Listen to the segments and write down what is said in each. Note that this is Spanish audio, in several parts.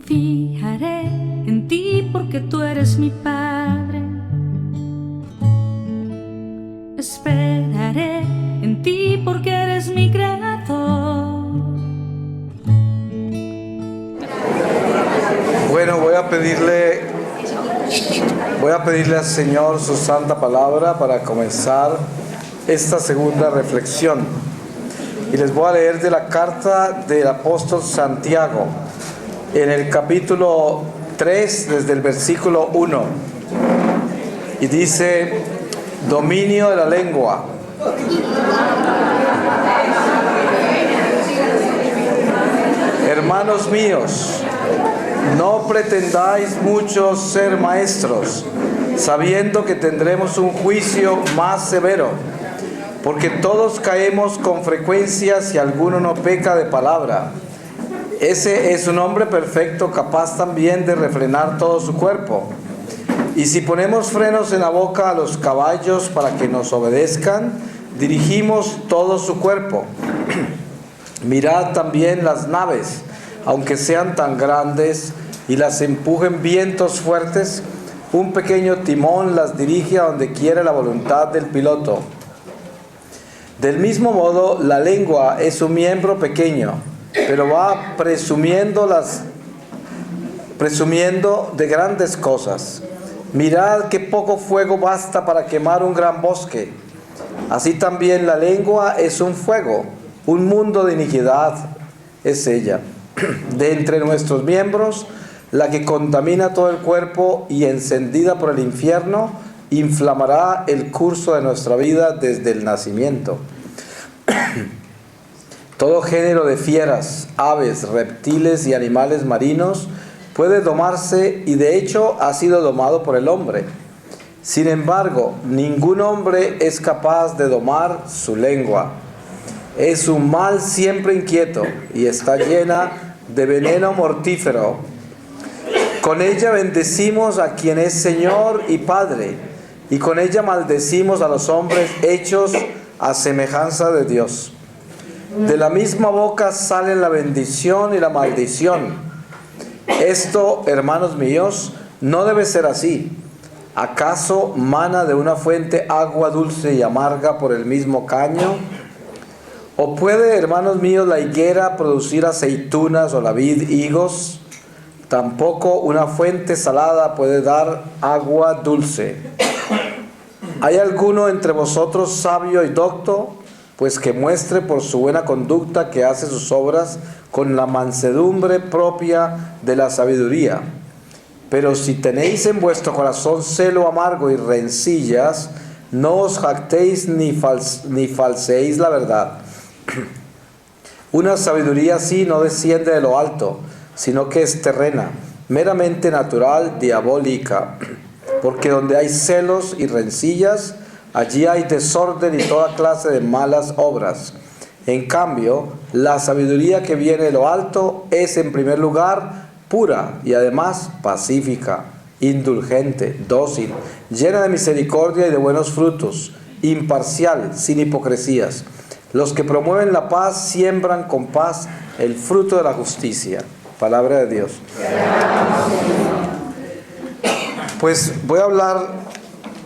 Confiaré en ti porque tú eres mi Padre. Esperaré en ti porque eres mi Creador. Bueno, voy a pedirle al Señor su santa palabra para comenzar esta segunda reflexión. Y les voy a leer de la carta del apóstol Santiago, en el capítulo 3, desde el versículo 1. Y dice: dominio de la lengua. Hermanos míos, no pretendáis muchos ser maestros, sabiendo que tendremos un juicio más severo, porque todos caemos con frecuencia si alguno no peca de palabra. Ese es un hombre perfecto, capaz también de refrenar todo su cuerpo. Y si ponemos frenos en la boca a los caballos para que nos obedezcan, dirigimos todo su cuerpo. Mirad también las naves, aunque sean tan grandes y las empujen vientos fuertes, un pequeño timón las dirige a donde quiere la voluntad del piloto. Del mismo modo, la lengua es un miembro pequeño, pero va presumiendo de grandes cosas. Mirad qué poco fuego basta para quemar un gran bosque. Así también la lengua es un fuego, un mundo de iniquidad es ella. De entre nuestros miembros, la que contamina todo el cuerpo y encendida por el infierno, inflamará el curso de nuestra vida desde el nacimiento. Todo género de fieras, aves, reptiles y animales marinos puede domarse, y de hecho ha sido domado por el hombre. Sin embargo, ningún hombre es capaz de domar su lengua. Es un mal siempre inquieto y está llena de veneno mortífero. Con ella bendecimos a quien es Señor y Padre, y con ella maldecimos a los hombres hechos a semejanza de Dios. De la misma boca salen la bendición y la maldición. Esto, hermanos míos, no debe ser así. ¿Acaso mana de una fuente agua dulce y amarga por el mismo caño? ¿O puede, hermanos míos, la higuera producir aceitunas o la vid higos? Tampoco una fuente salada puede dar agua dulce. ¿Hay alguno entre vosotros sabio y docto? Pues que muestre por su buena conducta que hace sus obras con la mansedumbre propia de la sabiduría. Pero si tenéis en vuestro corazón celo amargo y rencillas, no os jactéis ni falseéis la verdad. Una sabiduría así no desciende de lo alto, sino que es terrena, meramente natural, diabólica. Porque donde hay celos y rencillas, allí hay desorden y toda clase de malas obras. En cambio, la sabiduría que viene de lo alto es en primer lugar pura y además pacífica, indulgente, dócil, llena de misericordia y de buenos frutos, imparcial, sin hipocresías. Los que promueven la paz siembran con paz el fruto de la justicia. Palabra de Dios. Pues voy a hablar,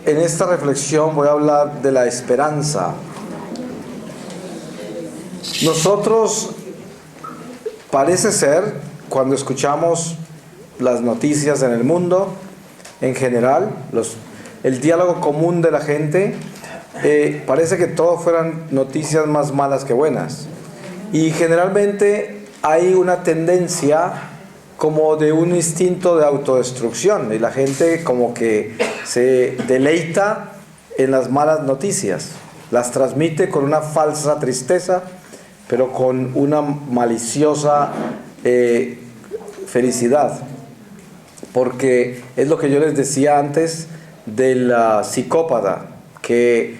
en esta reflexión voy a hablar de la esperanza. Nosotros, parece ser, cuando escuchamos las noticias en el mundo, en general, el diálogo común de la gente, parece que todo fueran noticias más malas que buenas. Y generalmente hay una tendencia como de un instinto de autodestrucción, y la gente como que se deleita en las malas noticias, las transmite con una falsa tristeza, pero con una maliciosa felicidad, porque es lo que yo les decía antes del psicópata, que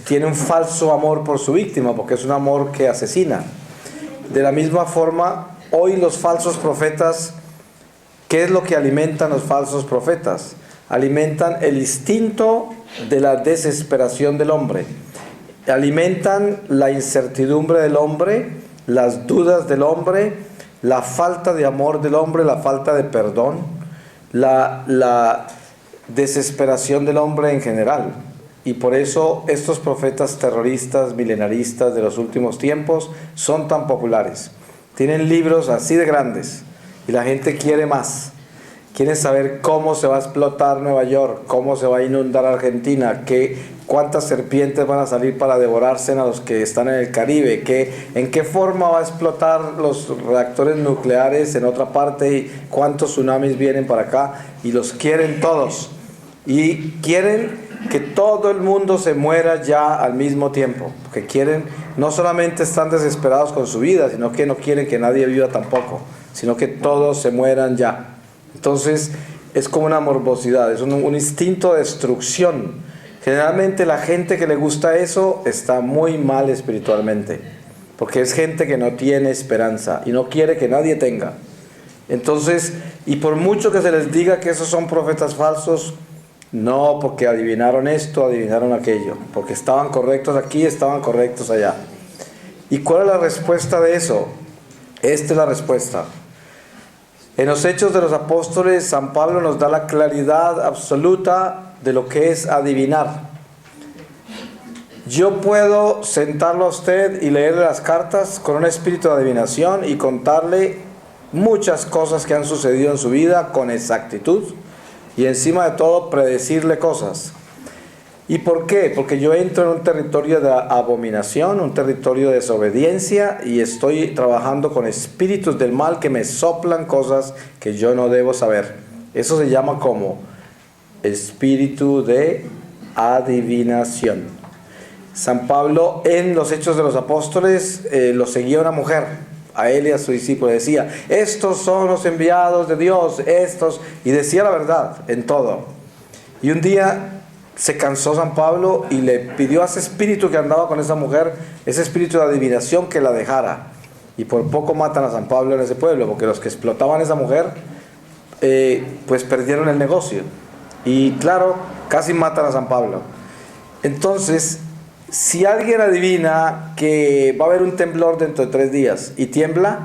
tiene un falso amor por su víctima, porque es un amor que asesina. De la misma forma, hoy los falsos profetas, ¿qué es lo que alimentan los falsos profetas? Alimentan el instinto de la desesperación del hombre. Alimentan la incertidumbre del hombre, las dudas del hombre, la falta de amor del hombre, la falta de perdón, la desesperación del hombre en general. Y por eso estos profetas terroristas, milenaristas de los últimos tiempos son tan populares. Tienen libros así de grandes y la gente quiere más. Quieren saber cómo se va a explotar Nueva York, cómo se va a inundar Argentina, cuántas serpientes van a salir para devorarse a los que están en el Caribe, en qué forma va a explotar los reactores nucleares en otra parte y cuántos tsunamis vienen para acá, y los quieren todos. Y quieren que todo el mundo se muera ya al mismo tiempo, porque quieren, no solamente están desesperados con su vida, sino que no quieren que nadie viva tampoco, sino que todos se mueran ya. Entonces es como una morbosidad, es un instinto de destrucción. Generalmente la gente que le gusta eso está muy mal espiritualmente, porque es gente que no tiene esperanza y no quiere que nadie tenga. Entonces, y por mucho que se les diga que esos son profetas falsos, no, porque adivinaron esto, adivinaron aquello, porque estaban correctos aquí, estaban correctos allá. ¿Y cuál es la respuesta de eso? Esta es la respuesta. En los Hechos de los Apóstoles, San Pablo nos da la claridad absoluta de lo que es adivinar. Yo puedo sentarlo a usted y leerle las cartas con un espíritu de adivinación y contarle muchas cosas que han sucedido en su vida con exactitud y encima de todo predecirle cosas. ¿Y por qué? Porque yo entro en un territorio de abominación, un territorio de desobediencia, y estoy trabajando con espíritus del mal que me soplan cosas que yo no debo saber. Eso se llama como espíritu de adivinación. San Pablo en los Hechos de los Apóstoles lo seguía una mujer, a él y a su discípulo, decía: estos son los enviados de Dios, estos, y decía la verdad en todo. Y un día se cansó San Pablo y le pidió a ese espíritu que andaba con esa mujer, ese espíritu de adivinación, que la dejara. Y por poco matan a San Pablo en ese pueblo, porque los que explotaban a esa mujer pues perdieron el negocio. Y claro, casi matan a San Pablo. Entonces, si alguien adivina que va a haber un temblor dentro de 3 días y tiembla,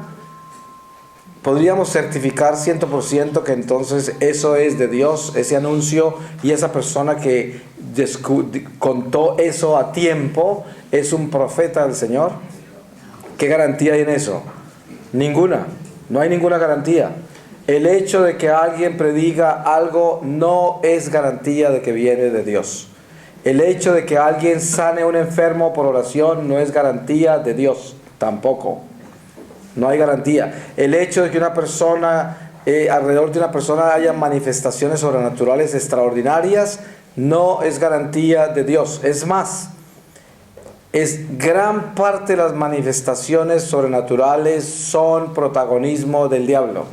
podríamos certificar 100% que entonces eso es de Dios, ese anuncio, y esa persona que contó eso a tiempo es un profeta del Señor. ¿Qué garantía hay en eso? Ninguna, no hay ninguna garantía. El hecho de que alguien prediga algo no es garantía de que viene de Dios. El hecho de que alguien sane a un enfermo por oración no es garantía de Dios, tampoco. No hay garantía. El hecho de que una persona, alrededor de una persona haya manifestaciones sobrenaturales extraordinarias, no es garantía de Dios. Es más, es gran parte de las manifestaciones sobrenaturales son protagonismo del diablo.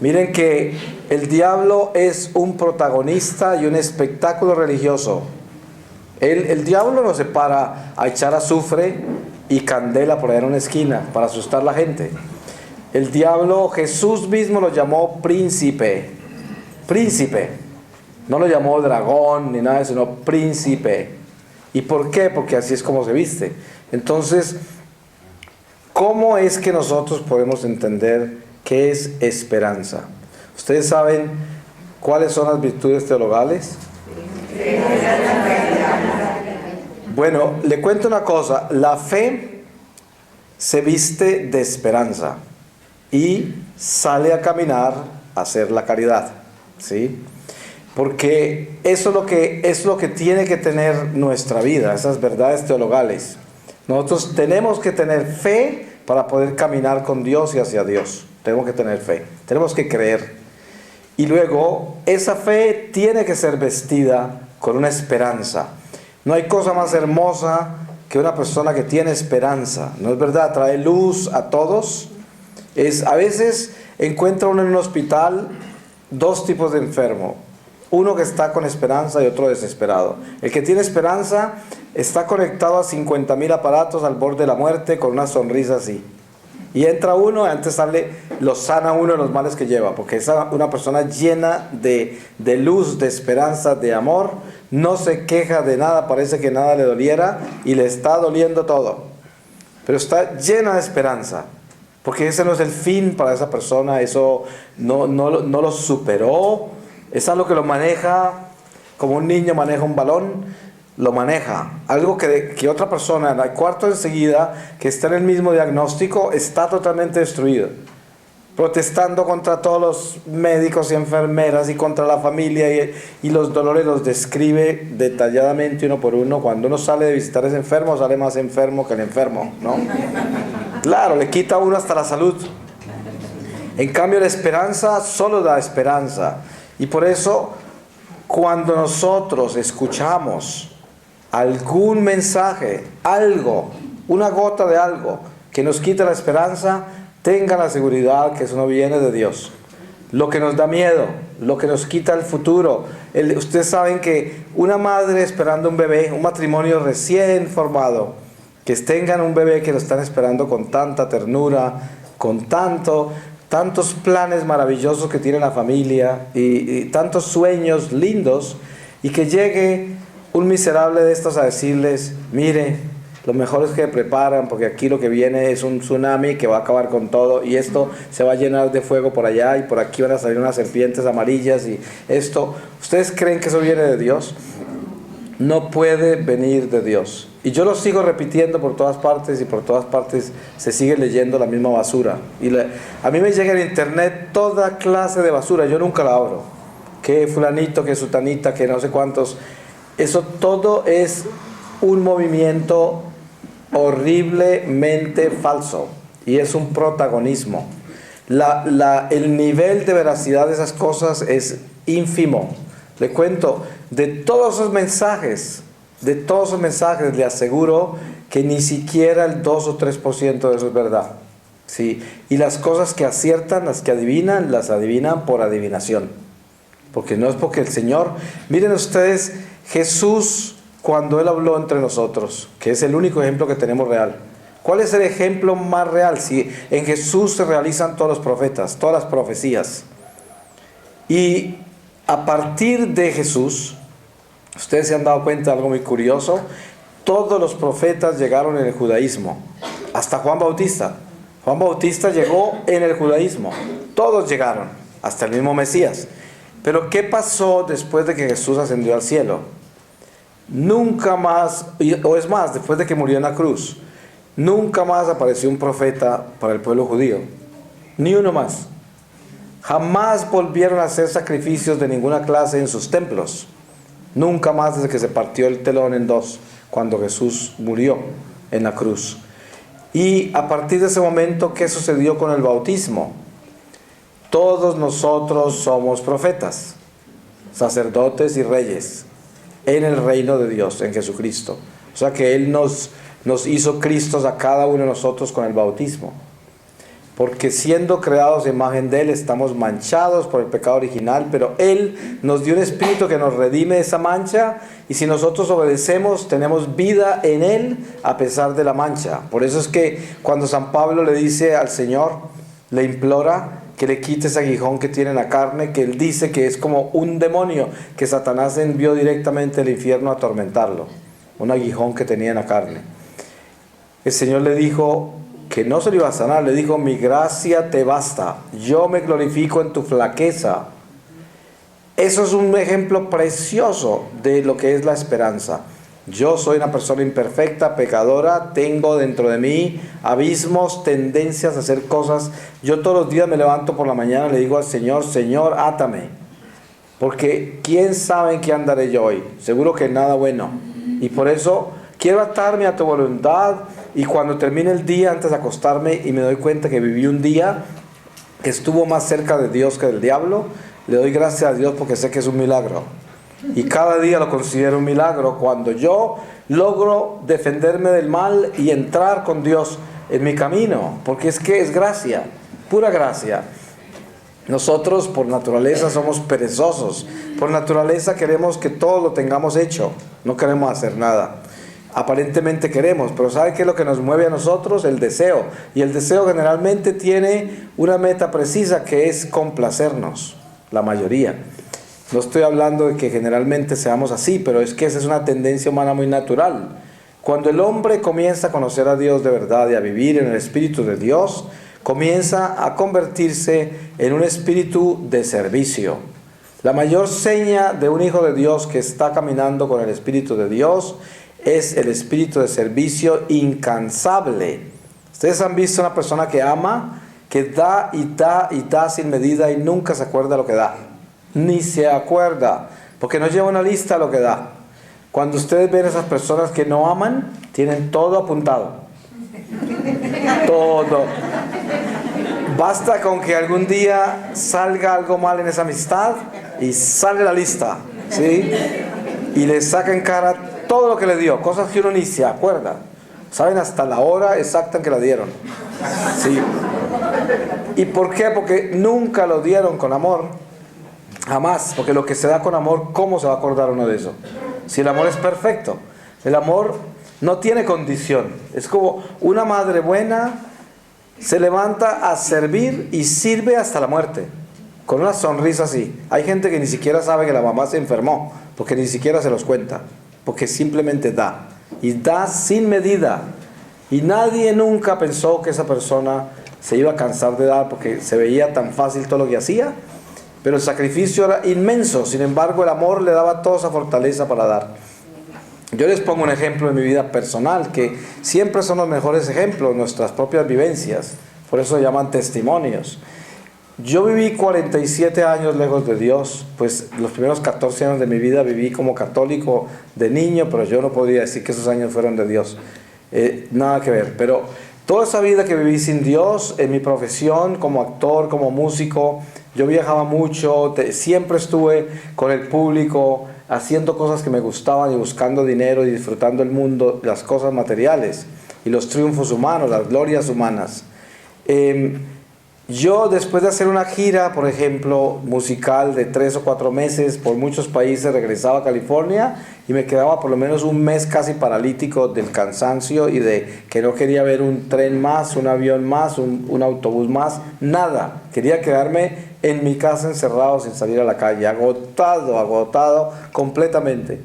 Miren que el diablo es un protagonista y un espectáculo religioso. El diablo no se para a echar azufre y candela por allá en una esquina para asustar a la gente. El diablo, Jesús mismo lo llamó príncipe. Príncipe. No lo llamó dragón ni nada de eso, sino príncipe. ¿Y por qué? Porque así es como se viste. Entonces, ¿cómo es que nosotros podemos entender qué es esperanza? ¿Ustedes saben cuáles son las virtudes teologales? Bueno, le cuento una cosa. La fe se viste de esperanza y sale a caminar a hacer la caridad, ¿sí? Porque eso es lo que tiene que tener nuestra vida, esas verdades teologales. Nosotros tenemos que tener fe para poder caminar con Dios y hacia Dios. Tenemos que tener fe, tenemos que creer. Y luego, esa fe tiene que ser vestida con una esperanza. No hay cosa más hermosa que una persona que tiene esperanza. ¿No es verdad? Trae luz a todos. A veces encuentra uno en un hospital 2 tipos de enfermo. Uno que está con esperanza y otro desesperado. El que tiene esperanza está conectado a 50,000 aparatos al borde de la muerte con una sonrisa así. Y entra uno y antes lo sana uno de los males que lleva, porque es una persona llena de luz, de esperanza, de amor. No se queja de nada, parece que nada le doliera y le está doliendo todo. Pero está llena de esperanza. porque ese no es el fin para esa persona, eso no lo superó, es algo que lo maneja como un niño maneja un balón, lo maneja. Algo que otra persona en el cuarto enseguida, que está en el mismo diagnóstico, está totalmente destruido, protestando contra todos los médicos y enfermeras y contra la familia, y los dolores los describe detalladamente uno por uno. Cuando uno sale de visitar a ese enfermo, sale más enfermo que el enfermo, ¿no? Claro, le quita a uno hasta la salud. En cambio, la esperanza solo da esperanza. Y por eso, cuando nosotros escuchamos algún mensaje, algo, una gota de algo que nos quita la esperanza, tenga la seguridad que eso no viene de Dios. Lo que nos da miedo, lo que nos quita el futuro. Ustedes saben que una madre esperando un bebé, un matrimonio recién formado, que tengan un bebé que lo están esperando con tanta ternura, con tantos planes maravillosos que tiene la familia y tantos sueños lindos, y que llegue un miserable de estos a decirles: mire, lo mejor es que preparan, porque aquí lo que viene es un tsunami que va a acabar con todo, y esto se va a llenar de fuego por allá, y por aquí van a salir unas serpientes amarillas, y esto, ¿ustedes creen que eso viene de Dios? No puede venir de Dios. Y yo lo sigo repitiendo por todas partes, y por todas partes se sigue leyendo la misma basura. A mí me llega en internet toda clase de basura, yo nunca la abro. Que fulanito, que sutanita, que no sé cuántos. Eso todo es un movimiento horriblemente falso, y es un protagonismo. El nivel de veracidad de esas cosas es ínfimo. Le cuento, de todos esos mensajes, le aseguro que ni siquiera el 2 o 3% de eso es verdad. ¿Sí? Y las cosas que aciertan, las que adivinan, las adivinan por adivinación. Porque no es porque el Señor... Miren ustedes, Jesús, cuando Él habló entre nosotros, que es el único ejemplo que tenemos real. ¿Cuál es el ejemplo más real? Si en Jesús se realizan todos los profetas, todas las profecías. Y a partir de Jesús, ustedes se han dado cuenta de algo muy curioso, todos los profetas llegaron en el judaísmo, hasta Juan Bautista. Juan Bautista llegó en el judaísmo, todos llegaron, hasta el mismo Mesías. Pero ¿qué pasó después de que Jesús ascendió al cielo? Nunca más, o es más, después de que murió en la cruz, nunca más apareció un profeta para el pueblo judío, ni uno más. Jamás volvieron a hacer sacrificios de ninguna clase en sus templos. Nunca más, desde que se partió el telón en dos, cuando Jesús murió en la cruz. Y a partir de ese momento, ¿qué sucedió con el bautismo? Todos nosotros somos profetas, sacerdotes y reyes en el reino de Dios, en Jesucristo. O sea que Él nos hizo Cristos a cada uno de nosotros con el bautismo. Porque siendo creados a imagen de Él, estamos manchados por el pecado original, pero Él nos dio un espíritu que nos redime de esa mancha, y si nosotros obedecemos, tenemos vida en Él a pesar de la mancha. Por eso es que cuando San Pablo le dice al Señor, le implora que le quite ese aguijón que tiene en la carne, que Él dice que es como un demonio que Satanás envió directamente al infierno a atormentarlo, un aguijón que tenía en la carne. El Señor le dijo que no se lo iba a sanar, le dijo: mi gracia te basta, yo me glorifico en tu flaqueza. Eso es un ejemplo precioso de lo que es la esperanza. Yo soy una persona imperfecta, pecadora, tengo dentro de mí abismos, tendencias a hacer cosas. Yo todos los días me levanto por la mañana y le digo al Señor: Señor, átame, porque quién sabe en qué andaré yo hoy, seguro que nada bueno. Y por eso quiero atarme a tu voluntad. Y cuando termine el día, antes de acostarme, y me doy cuenta que viví un día que estuvo más cerca de Dios que del diablo, le doy gracias a Dios, porque sé que es un milagro. Y cada día lo considero un milagro cuando yo logro defenderme del mal y entrar con Dios en mi camino, porque es que es gracia, pura gracia. Nosotros por naturaleza somos perezosos, por naturaleza queremos que todo lo tengamos hecho, no queremos hacer nada. Aparentemente queremos, pero ¿sabe qué es lo que nos mueve a nosotros? El deseo. Y el deseo generalmente tiene una meta precisa, que es complacernos, la mayoría. No estoy hablando de que generalmente seamos así, pero es que esa es una tendencia humana muy natural. Cuando el hombre comienza a conocer a Dios de verdad y a vivir en el Espíritu de Dios, comienza a convertirse en un espíritu de servicio. La mayor seña de un hijo de Dios que está caminando con el Espíritu de Dios es el espíritu de servicio incansable. Ustedes han visto una persona que ama, que da y da y da sin medida y nunca se acuerda lo que da. Ni se acuerda, porque no lleva una lista de lo que da. Cuando ustedes ven a esas personas que no aman, tienen todo apuntado. Todo. Basta con que algún día salga algo mal en esa amistad y sale la lista, ¿sí? Y le saca en cara todo lo que le dio, cosas que uno ni se acuerda. Saben hasta la hora exacta en que la dieron. ¿Sí? ¿Y por qué? Porque nunca lo dieron con amor. Jamás. Porque lo que se da con amor, ¿cómo se va a acordar uno de eso? Si el amor es perfecto. El amor no tiene condición. Es como una madre buena se levanta a servir y sirve hasta la muerte. Con una sonrisa así. Hay gente que ni siquiera sabe que la mamá se enfermó, porque ni siquiera se los cuenta, porque simplemente da. Y da sin medida. Y nadie nunca pensó que esa persona se iba a cansar de dar, porque se veía tan fácil todo lo que hacía. Pero el sacrificio era inmenso. Sin embargo, el amor le daba toda esa fortaleza para dar. Yo les pongo un ejemplo de mi vida personal, que siempre son los mejores ejemplos, nuestras propias vivencias. Por eso se llaman testimonios. Yo viví 47 años lejos de Dios, pues los primeros 14 años de mi vida viví como católico de niño, pero yo no podía decir que esos años fueron de Dios. Nada que ver, pero toda esa vida que viví sin Dios, en mi profesión como actor, como músico, yo viajaba mucho, siempre estuve con el público, haciendo cosas que me gustaban y buscando dinero y disfrutando el mundo, las cosas materiales y los triunfos humanos, las glorias humanas. Yo, después de hacer una gira, por ejemplo, musical de 3 o 4 meses por muchos países, regresaba a California y me quedaba por lo menos un mes casi paralítico del cansancio y de que no quería ver un tren más, un avión más, un autobús más, nada. Quería quedarme en mi casa encerrado sin salir a la calle, agotado completamente.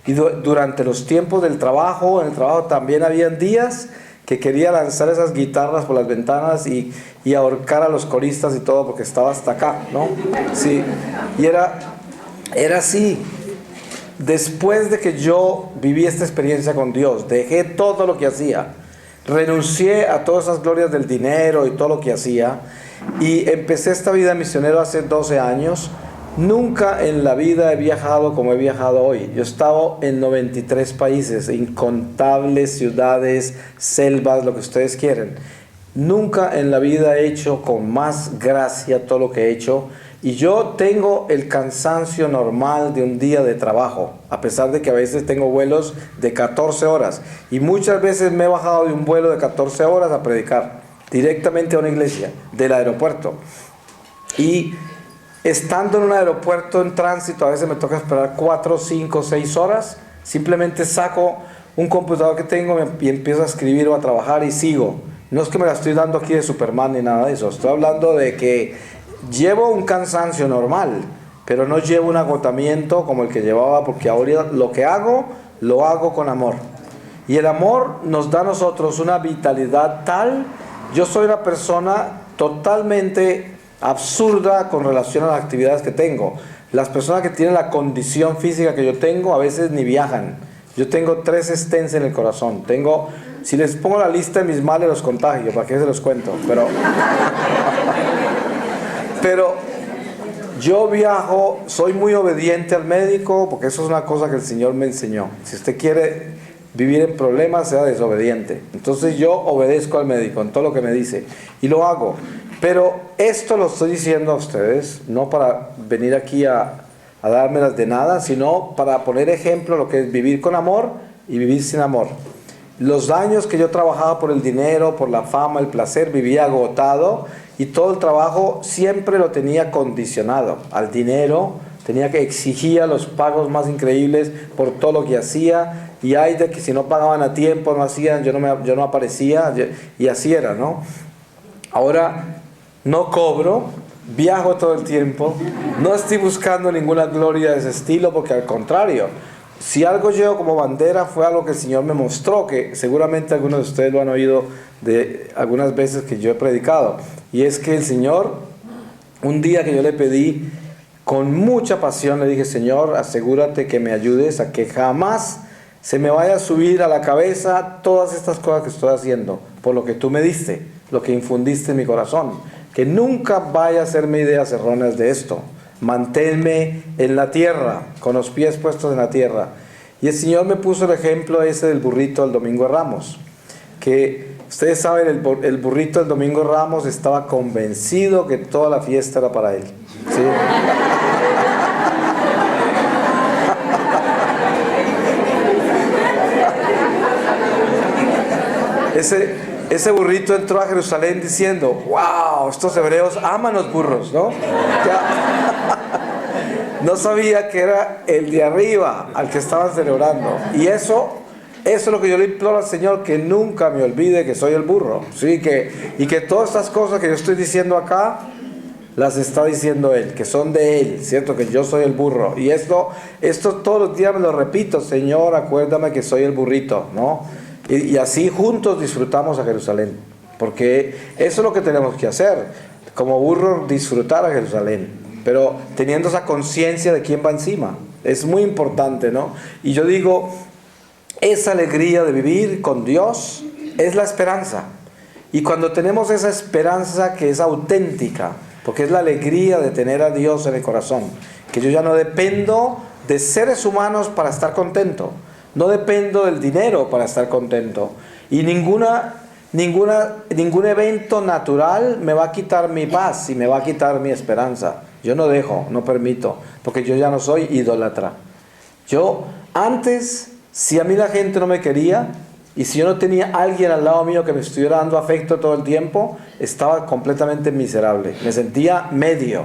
Y durante los tiempos del trabajo, en el trabajo también habían días que quería lanzar esas guitarras por las ventanas y ahorcar a los coristas y todo, porque estaba hasta acá, ¿no? Sí, y era así. Después de que yo viví esta experiencia con Dios, dejé todo lo que hacía, renuncié a todas esas glorias del dinero y todo lo que hacía, y empecé esta vida misionero hace 12 años. Nunca en la vida he viajado como he viajado hoy. Yo he estado en 93 países, incontables ciudades, selvas, lo que ustedes quieren. Nunca en la vida he hecho con más gracia todo lo que he hecho. Y yo tengo el cansancio normal de un día de trabajo, a pesar de que a veces tengo vuelos de 14 horas. Y muchas veces me he bajado de un vuelo de 14 horas a predicar, directamente a una iglesia, del aeropuerto. Y estando en un aeropuerto en tránsito, a veces me toca esperar 4, 5, 6 horas. Simplemente saco un computador que tengo y empiezo a escribir o a trabajar y sigo. No es que me la estoy dando aquí de Superman ni nada de eso. Estoy hablando de que llevo un cansancio normal, pero no llevo un agotamiento como el que llevaba, porque ahora lo que hago, lo hago con amor. Y el amor nos da a nosotros una vitalidad tal. Yo soy una persona totalmente absurda con relación a las actividades que tengo. Las personas que tienen la condición física que yo tengo a veces ni viajan. Yo tengo 3 stents en el corazón. Si les pongo la lista de mis males los contagio, ¿para qué se los cuento? Pero yo viajo, soy muy obediente al médico, porque eso es una cosa que el Señor me enseñó. Si usted quiere vivir en problemas, sea desobediente. Entonces yo obedezco al médico en todo lo que me dice y lo hago. Pero esto lo estoy diciendo a ustedes, no para venir aquí a dármelas de nada, sino para poner ejemplo de lo que es vivir con amor y vivir sin amor. Los años que yo trabajaba por el dinero, por la fama, el placer, vivía agotado y todo el trabajo siempre lo tenía condicionado al dinero. Exigía los pagos más increíbles por todo lo que hacía, y hay de que si no pagaban a tiempo, no hacían, yo no aparecía, y así era, ¿no? Ahora no cobro, viajo todo el tiempo, no estoy buscando ninguna gloria de ese estilo, porque al contrario, si algo llevo como bandera fue algo que el Señor me mostró, que seguramente algunos de ustedes lo han oído de algunas veces que yo he predicado. Y es que el Señor, un día que yo le pedí con mucha pasión, le dije: Señor, asegúrate que me ayudes a que jamás se me vaya a subir a la cabeza todas estas cosas que estoy haciendo, por lo que tú me diste, lo que infundiste en mi corazón. Que nunca vaya a hacerme ideas erróneas de esto. Manténme en la tierra, con los pies puestos en la tierra. Y el Señor me puso el ejemplo ese del burrito del Domingo de Ramos. Que ustedes saben, el burrito del Domingo de Ramos estaba convencido que toda la fiesta era para él. ¿Sí? Ese burrito entró a Jerusalén diciendo: wow, estos hebreos aman los burros, ¿no? No sabía que era el de arriba al que estaban celebrando. Y eso es lo que yo le imploro al Señor, que nunca me olvide que soy el burro, ¿sí? Y que todas estas cosas que yo estoy diciendo acá las está diciendo Él, que son de Él, ¿cierto? Que yo soy el burro. Y esto todos los días me lo repito: Señor, acuérdame que soy el burrito, ¿no? Y así juntos disfrutamos a Jerusalén, porque eso es lo que tenemos que hacer, como burro, disfrutar a Jerusalén, pero teniendo esa conciencia de quién va encima. Es muy importante, ¿no? Y yo digo, esa alegría de vivir con Dios es la esperanza. Y cuando tenemos esa esperanza que es auténtica, porque es la alegría de tener a Dios en el corazón, que yo ya no dependo de seres humanos para estar contento. No dependo del dinero para estar contento. Y ningún evento natural me va a quitar mi paz y me va a quitar mi esperanza. Yo no permito, porque yo ya no soy idólatra. Yo antes, si a mí la gente no me quería, y si yo no tenía alguien al lado mío que me estuviera dando afecto todo el tiempo, estaba completamente miserable. Me sentía medio.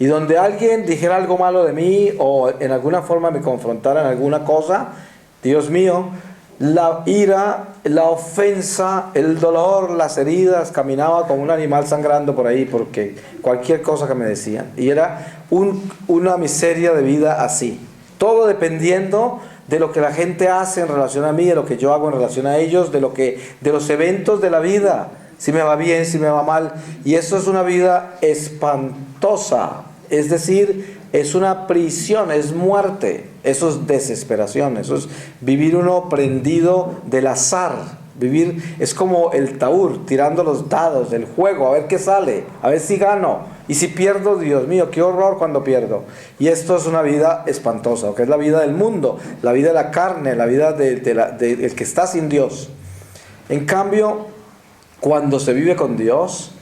Y donde alguien dijera algo malo de mí, o en alguna forma me confrontara en alguna cosa, Dios mío, la ira, la ofensa, el dolor, las heridas, caminaba como un animal sangrando por ahí, porque cualquier cosa que me decían. Y era una miseria de vida así. Todo dependiendo de lo que la gente hace en relación a mí, de lo que yo hago en relación a ellos, de los eventos de la vida. Si me va bien, si me va mal. Y eso es una vida espantosa. Es decir, es una prisión, es muerte, eso es desesperación, eso es vivir uno prendido del azar. Vivir es como el taur tirando los dados del juego, a ver qué sale, a ver si gano, y si pierdo, Dios mío, qué horror cuando pierdo. Y esto es una vida espantosa, que es la vida del mundo, la vida de la carne, la vida del que está sin Dios. En cambio, cuando se vive con Dios,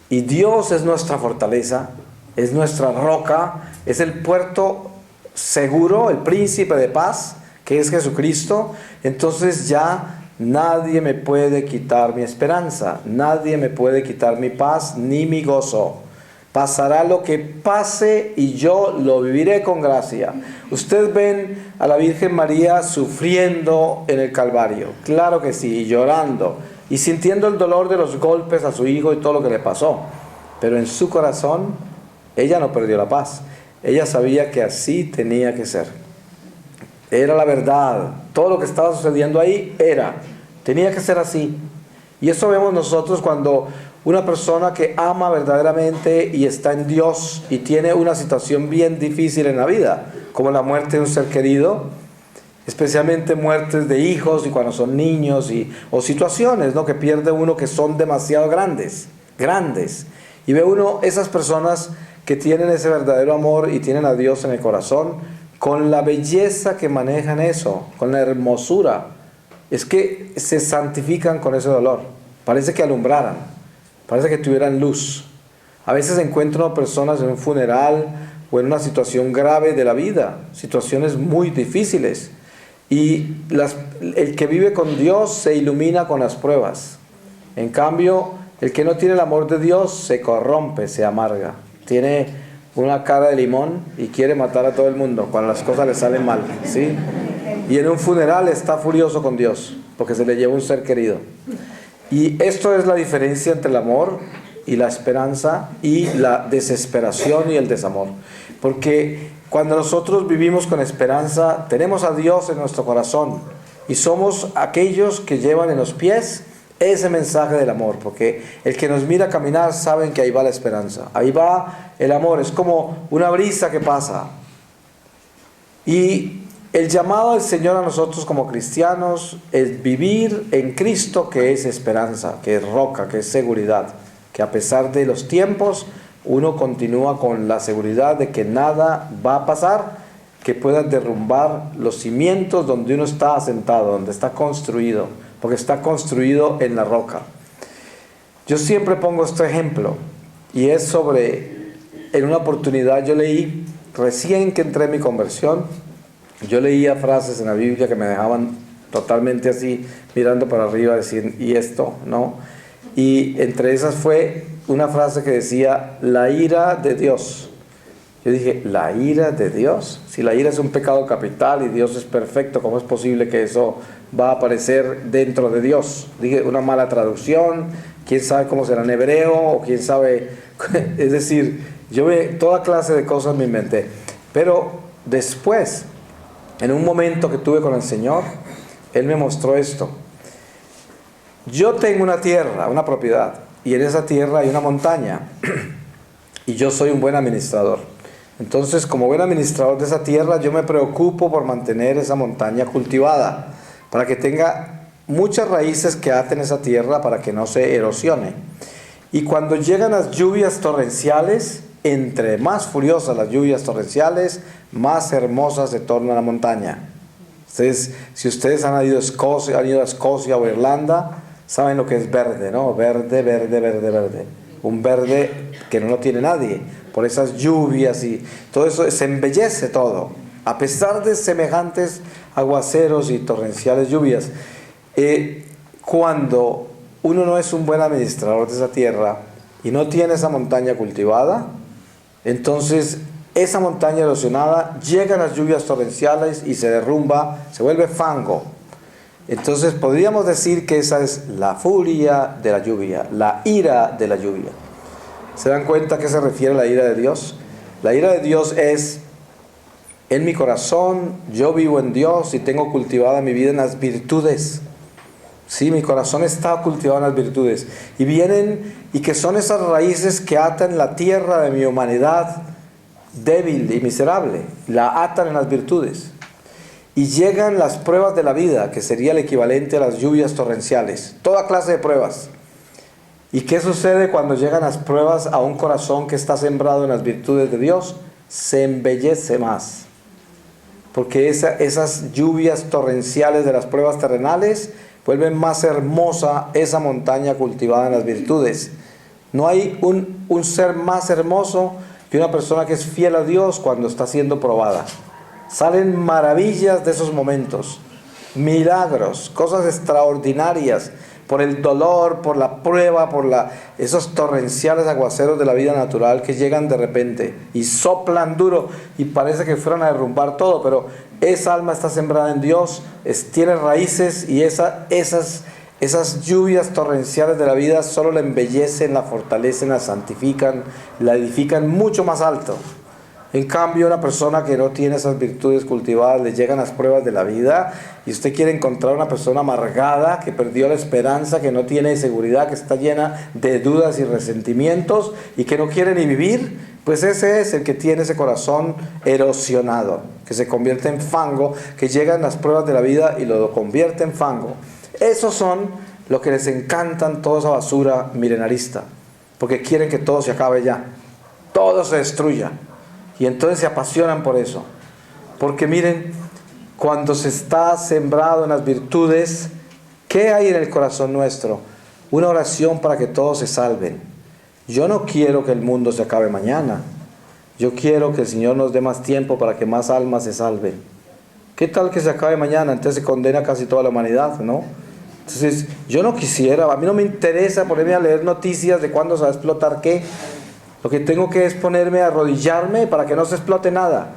y Dios es nuestra fortaleza, es nuestra roca, es el puerto seguro, el príncipe de paz, que es Jesucristo, entonces ya nadie me puede quitar mi esperanza, nadie me puede quitar mi paz ni mi gozo. Pasará lo que pase y yo lo viviré con gracia. Ustedes ven a la Virgen María sufriendo en el Calvario, claro que sí, y llorando, y sintiendo el dolor de los golpes a su hijo y todo lo que le pasó, pero en su corazón ella no perdió la paz. Ella sabía que así tenía que ser. Era la verdad. Todo lo que estaba sucediendo ahí tenía que ser así. Y eso vemos nosotros cuando una persona que ama verdaderamente y está en Dios y tiene una situación bien difícil en la vida, como la muerte de un ser querido, especialmente muertes de hijos y cuando son niños, o situaciones, ¿no?, que pierde uno que son demasiado grandes. Y ve uno esas personas que tienen ese verdadero amor y tienen a Dios en el corazón, con la belleza que manejan eso, con la hermosura, es que se santifican con ese dolor. Parece que alumbraran, parece que tuvieran luz. A veces encuentro personas en un funeral o en una situación grave de la vida, situaciones muy difíciles, y el que vive con Dios se ilumina con las pruebas. En cambio, el que no tiene el amor de Dios se corrompe, se amarga. Tiene una cara de limón y quiere matar a todo el mundo cuando las cosas le salen mal, ¿sí? Y en un funeral está furioso con Dios porque se le lleva un ser querido. Y esto es la diferencia entre el amor y la esperanza y la desesperación y el desamor. Porque cuando nosotros vivimos con esperanza, tenemos a Dios en nuestro corazón y somos aquellos que llevan en los pies ese mensaje del amor, porque el que nos mira caminar saben que ahí va la esperanza, ahí va el amor, es como una brisa que pasa. Y el llamado del Señor a nosotros como cristianos es vivir en Cristo, que es esperanza, que es roca, que es seguridad, que a pesar de los tiempos uno continúa con la seguridad de que nada va a pasar que pueda derrumbar los cimientos donde uno está asentado, donde está construido, porque está construido en la roca. Yo siempre pongo este ejemplo, y es sobre, en una oportunidad yo leí, recién que entré en mi conversión, yo leía frases en la Biblia que me dejaban totalmente así, mirando para arriba, decir, ¿y esto? ¿No? Y entre esas fue una frase que decía, la ira de Dios. Yo dije, ¿la ira de Dios? Si la ira es un pecado capital y Dios es perfecto, ¿cómo es posible que eso va a aparecer dentro de Dios? Dije, una mala traducción, quién sabe cómo será en hebreo, o quién sabe, es decir, yo toda clase de cosas me inventé. Pero después, en un momento que tuve con el Señor, Él me mostró esto. Yo tengo una tierra, una propiedad, y en esa tierra hay una montaña, y yo soy un buen administrador. Entonces, como buen administrador de esa tierra, yo me preocupo por mantener esa montaña cultivada, para que tenga muchas raíces que aten esa tierra para que no se erosione. Y cuando llegan las lluvias torrenciales, entre más furiosas las lluvias torrenciales, más hermosa se torna la montaña. Si ustedes han ido a Escocia o Irlanda, saben lo que es verde, ¿no? Verde, verde, verde, verde. Un verde que no lo tiene nadie. Por esas lluvias y todo eso, se embellece todo. A pesar de semejantes aguaceros y torrenciales lluvias. Cuando uno no es un buen administrador de esa tierra y no tiene esa montaña cultivada, entonces esa montaña erosionada, llegan las lluvias torrenciales y se derrumba, se vuelve fango. Entonces podríamos decir que esa es la furia de la lluvia, la ira de la lluvia. ¿Se dan cuenta a qué se refiere la ira de Dios? La ira de Dios es, en mi corazón, yo vivo en Dios y tengo cultivada mi vida en las virtudes. Sí, mi corazón está cultivado en las virtudes. Y vienen, y que son esas raíces que atan la tierra de mi humanidad débil y miserable. La atan en las virtudes. Y llegan las pruebas de la vida, que sería el equivalente a las lluvias torrenciales. Toda clase de pruebas. ¿Y qué sucede cuando llegan las pruebas a un corazón que está sembrado en las virtudes de Dios? Se embellece más. Porque esas lluvias torrenciales de las pruebas terrenales vuelven más hermosa esa montaña cultivada en las virtudes. No hay un ser más hermoso que una persona que es fiel a Dios cuando está siendo probada. Salen maravillas de esos momentos, milagros, cosas extraordinarias, por el dolor, por la prueba, esos torrenciales aguaceros de la vida natural que llegan de repente y soplan duro y parece que fueran a derrumbar todo, pero esa alma está sembrada en Dios, tiene raíces, y esas lluvias torrenciales de la vida solo la embellecen, la fortalecen, la santifican, la edifican mucho más alto. En cambio, una persona que no tiene esas virtudes cultivadas, le llegan las pruebas de la vida y usted quiere encontrar una persona amargada, que perdió la esperanza, que no tiene seguridad, que está llena de dudas y resentimientos y que no quiere ni vivir, pues ese es el que tiene ese corazón erosionado, que se convierte en fango, que llegan las pruebas de la vida y lo convierte en fango. Esos son lo que les encantan toda esa basura milenarista, porque quieren que todo se acabe ya, todo se destruya. Y entonces se apasionan por eso. Porque miren, cuando se está sembrado en las virtudes, ¿qué hay en el corazón nuestro? Una oración para que todos se salven. Yo no quiero que el mundo se acabe mañana. Yo quiero que el Señor nos dé más tiempo para que más almas se salven. ¿Qué tal que se acabe mañana? Entonces se condena casi toda la humanidad, ¿no? Entonces, yo no quisiera, a mí no me interesa ponerme a leer noticias de cuándo se va a explotar qué. Lo que tengo que es ponerme a arrodillarme para que no se explote nada,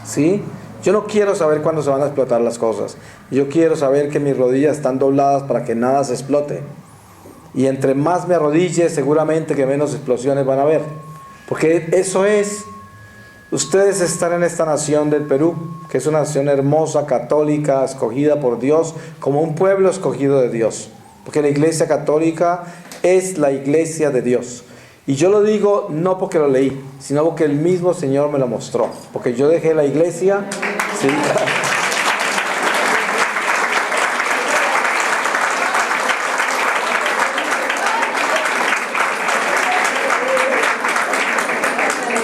¿sí? Yo no quiero saber cuándo se van a explotar las cosas. Yo quiero saber que mis rodillas están dobladas para que nada se explote. Y entre más me arrodille, seguramente que menos explosiones van a haber. Porque eso es. Ustedes están en esta nación del Perú, que es una nación hermosa, católica, escogida por Dios, como un pueblo escogido de Dios. porque la Iglesia Católica es la Iglesia de Dios. Y yo lo digo no porque lo leí, sino porque el mismo Señor me lo mostró. Porque yo dejé la iglesia. ¿Sí?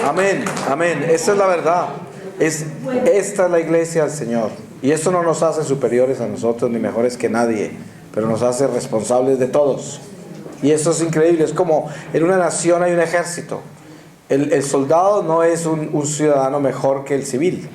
Amén, amén. Esa es la verdad. Esta es la iglesia del Señor. Y esto no nos hace superiores a nosotros ni mejores que nadie, pero nos hace responsables de todos. Y eso es increíble. Es como en una nación hay un ejército. El soldado no es un ciudadano mejor que el civil.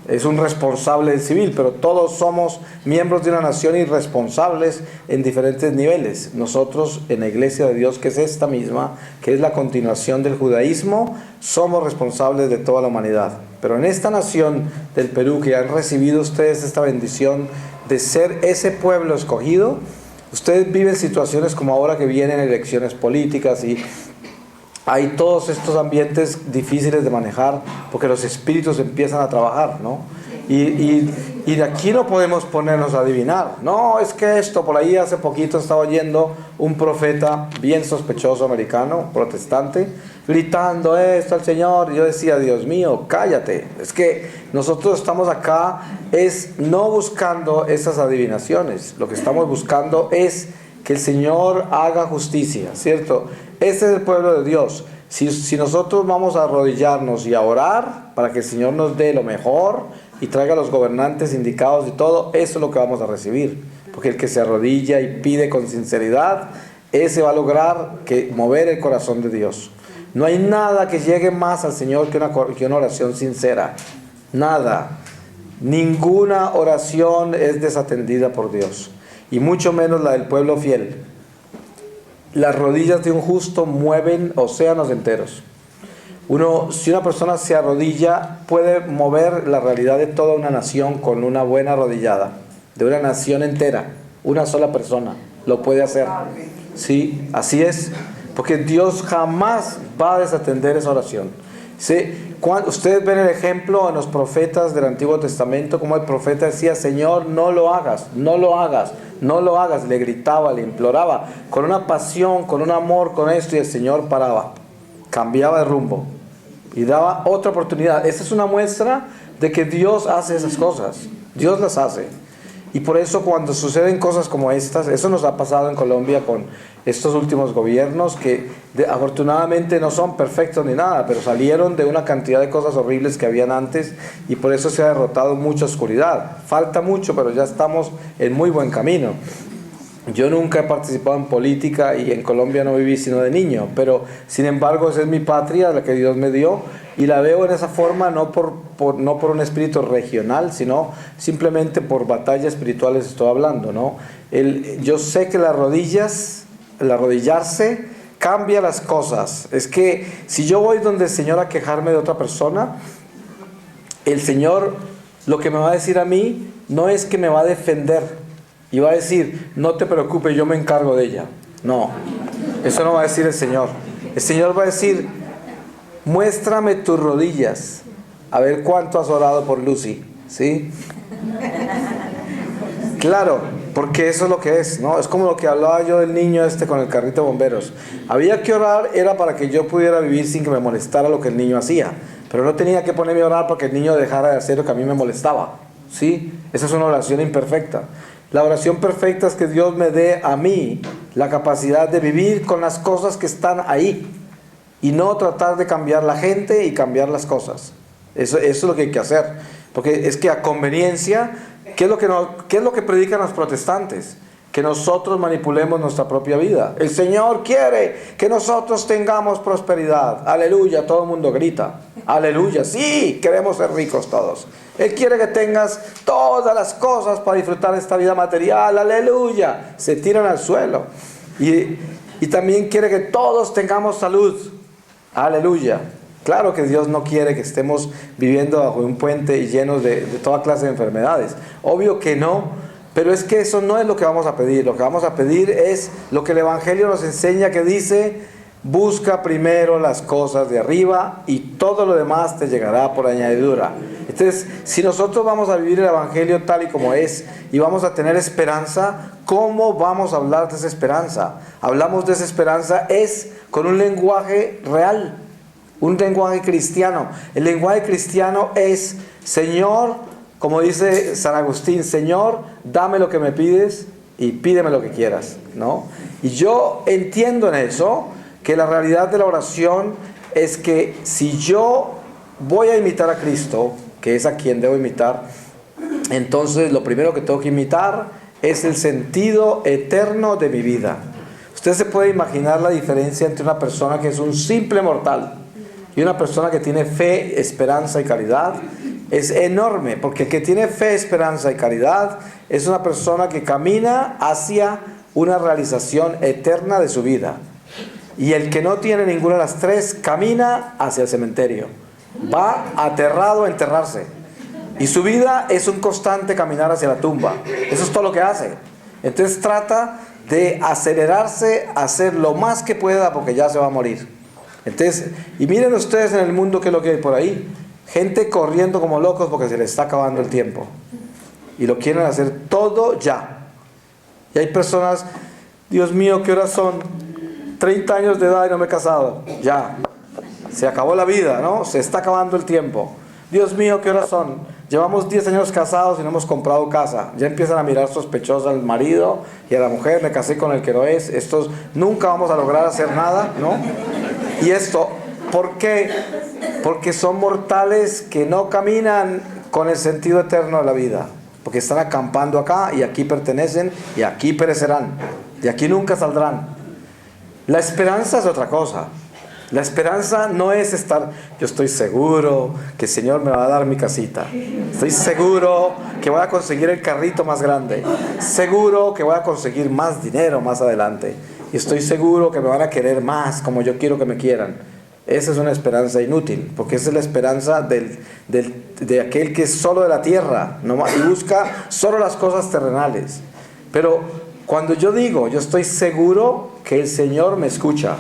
Es un responsable del civil, pero todos somos miembros de una nación y responsables en diferentes niveles. Nosotros en la iglesia de Dios, que es esta misma, que es la continuación del judaísmo, somos responsables de toda la humanidad. Pero en esta nación del Perú, que han recibido ustedes esta bendición de ser ese pueblo escogido, ustedes viven situaciones como ahora que vienen elecciones políticas y hay todos estos ambientes difíciles de manejar porque los espíritus empiezan a trabajar, ¿no? Y de aquí no podemos ponernos a adivinar. No, es que esto, por ahí hace poquito estaba oyendo un profeta bien sospechoso americano, protestante, gritando esto al Señor. Y yo decía, Dios mío, cállate. Es que nosotros estamos acá es no buscando esas adivinaciones. Lo que estamos buscando es que el Señor haga justicia, ¿cierto? Este es el pueblo de Dios. Si nosotros vamos a arrodillarnos y a orar para que el Señor nos dé lo mejor y traiga a los gobernantes indicados y todo, eso es lo que vamos a recibir. Porque el que se arrodilla y pide con sinceridad, ese va a lograr mover el corazón de Dios. No hay nada que llegue más al Señor que una oración sincera. Nada. Ninguna oración es desatendida por Dios. Y mucho menos la del pueblo fiel. Las rodillas de un justo mueven océanos enteros. Si una persona se arrodilla, puede mover la realidad de toda una nación con una buena arrodillada. De una nación entera. Una sola persona lo puede hacer. Sí, así es. Porque Dios jamás va a desatender esa oración. ¿Sí? Ustedes ven el ejemplo en los profetas del Antiguo Testamento, como el profeta decía, Señor, no lo hagas, no lo hagas, no lo hagas. Le gritaba, le imploraba, con una pasión, con un amor, con esto, y el Señor paraba, cambiaba de rumbo y daba otra oportunidad. Esa es una muestra de que Dios hace esas cosas. Dios las hace. Y por eso cuando suceden cosas como estas, eso nos ha pasado en Colombia con estos últimos gobiernos que afortunadamente no son perfectos ni nada, pero salieron de una cantidad de cosas horribles que habían antes y por eso se ha derrotado mucha oscuridad. Falta mucho, pero ya estamos en muy buen camino. Yo nunca he participado en política y en Colombia no viví sino de niño, pero sin embargo esa es mi patria, la que Dios me dio, y la veo en esa forma no por un espíritu regional, sino simplemente por batallas espirituales estoy hablando, ¿no? Yo sé que el arrodillarse cambia las cosas. Es que si yo voy donde el Señor a quejarme de otra persona, el Señor lo que me va a decir a mí no es que me va a defender y va a decir, no te preocupes, yo me encargo de ella. No, eso no va a decir el Señor. El Señor va a decir, muéstrame tus rodillas, a ver cuánto has orado por Lucy, ¿sí? Claro, porque eso es lo que es, ¿no? Es como lo que hablaba yo del niño con el carrito de bomberos. Había que orar, era para que yo pudiera vivir sin que me molestara lo que el niño hacía. Pero no tenía que ponerme a orar para que el niño dejara de hacer lo que a mí me molestaba, ¿sí? Esa es una oración imperfecta. La oración perfecta es que Dios me dé a mí la capacidad de vivir con las cosas que están ahí y no tratar de cambiar la gente y cambiar las cosas. Eso es lo que hay que hacer. Porque es que a conveniencia, ¿qué es lo que predican los protestantes? Que nosotros manipulemos nuestra propia vida. El Señor quiere que nosotros tengamos prosperidad. Aleluya, todo el mundo grita. Aleluya, sí, queremos ser ricos todos. Él quiere que tengas todas las cosas para disfrutar de esta vida material. Aleluya, se tiran al suelo. Y también quiere que todos tengamos salud. Aleluya. Claro que Dios no quiere que estemos viviendo bajo un puente y llenos de toda clase de enfermedades. Obvio que no. Pero es que eso no es lo que vamos a pedir. Lo que vamos a pedir es lo que el Evangelio nos enseña, que dice, Busca primero las cosas de arriba y todo lo demás te llegará por añadidura. Entonces, si nosotros vamos a vivir el Evangelio tal y como es y vamos a tener esperanza, ¿cómo vamos a hablar de esa esperanza? Hablamos de esa esperanza es con un lenguaje real, un lenguaje cristiano. El lenguaje cristiano es: Señor, como dice San Agustín, Señor, dame lo que me pides y pídeme lo que quieras, ¿no? Y yo entiendo en eso que la realidad de la oración es que si yo voy a imitar a Cristo, que es a quien debo imitar, entonces lo primero que tengo que imitar es el sentido eterno de mi vida. Usted se puede imaginar la diferencia entre una persona que es un simple mortal y una persona que tiene fe, esperanza y caridad. Es enorme, porque el que tiene fe, esperanza y caridad es una persona que camina hacia una realización eterna de su vida. Y el que no tiene ninguna de las tres camina hacia el cementerio. Va aterrado a enterrarse. Y su vida es un constante caminar hacia la tumba. Eso es todo lo que hace. Entonces trata de acelerarse, hacer lo más que pueda porque ya se va a morir. Entonces, y miren ustedes en el mundo qué es lo que hay por ahí. Gente corriendo como locos porque se les está acabando el tiempo. Y lo quieren hacer todo ya. Y hay personas, Dios mío, ¿qué horas son? 30 años de edad y no me he casado. Ya. Se acabó la vida, ¿no? Se está acabando el tiempo. Dios mío, ¿qué horas son? Llevamos 10 años casados y no hemos comprado casa. Ya empiezan a mirar sospechosos al marido y a la mujer. Me casé con el que no es. Estos nunca vamos a lograr hacer nada, ¿no? Y esto, ¿por qué? Porque son mortales que no caminan con el sentido eterno de la vida. Porque están acampando acá y aquí pertenecen y aquí perecerán. De aquí nunca saldrán. La esperanza es otra cosa. La esperanza no es estar, yo estoy seguro que el Señor me va a dar mi casita. Estoy seguro que voy a conseguir el carrito más grande. Seguro que voy a conseguir más dinero más adelante. Y estoy seguro que me van a querer más como yo quiero que me quieran. Esa es una esperanza inútil, porque esa es la esperanza de aquel que es solo de la tierra, ¿no? Y busca solo las cosas terrenales. Pero cuando yo digo, yo estoy seguro que el Señor me escucha.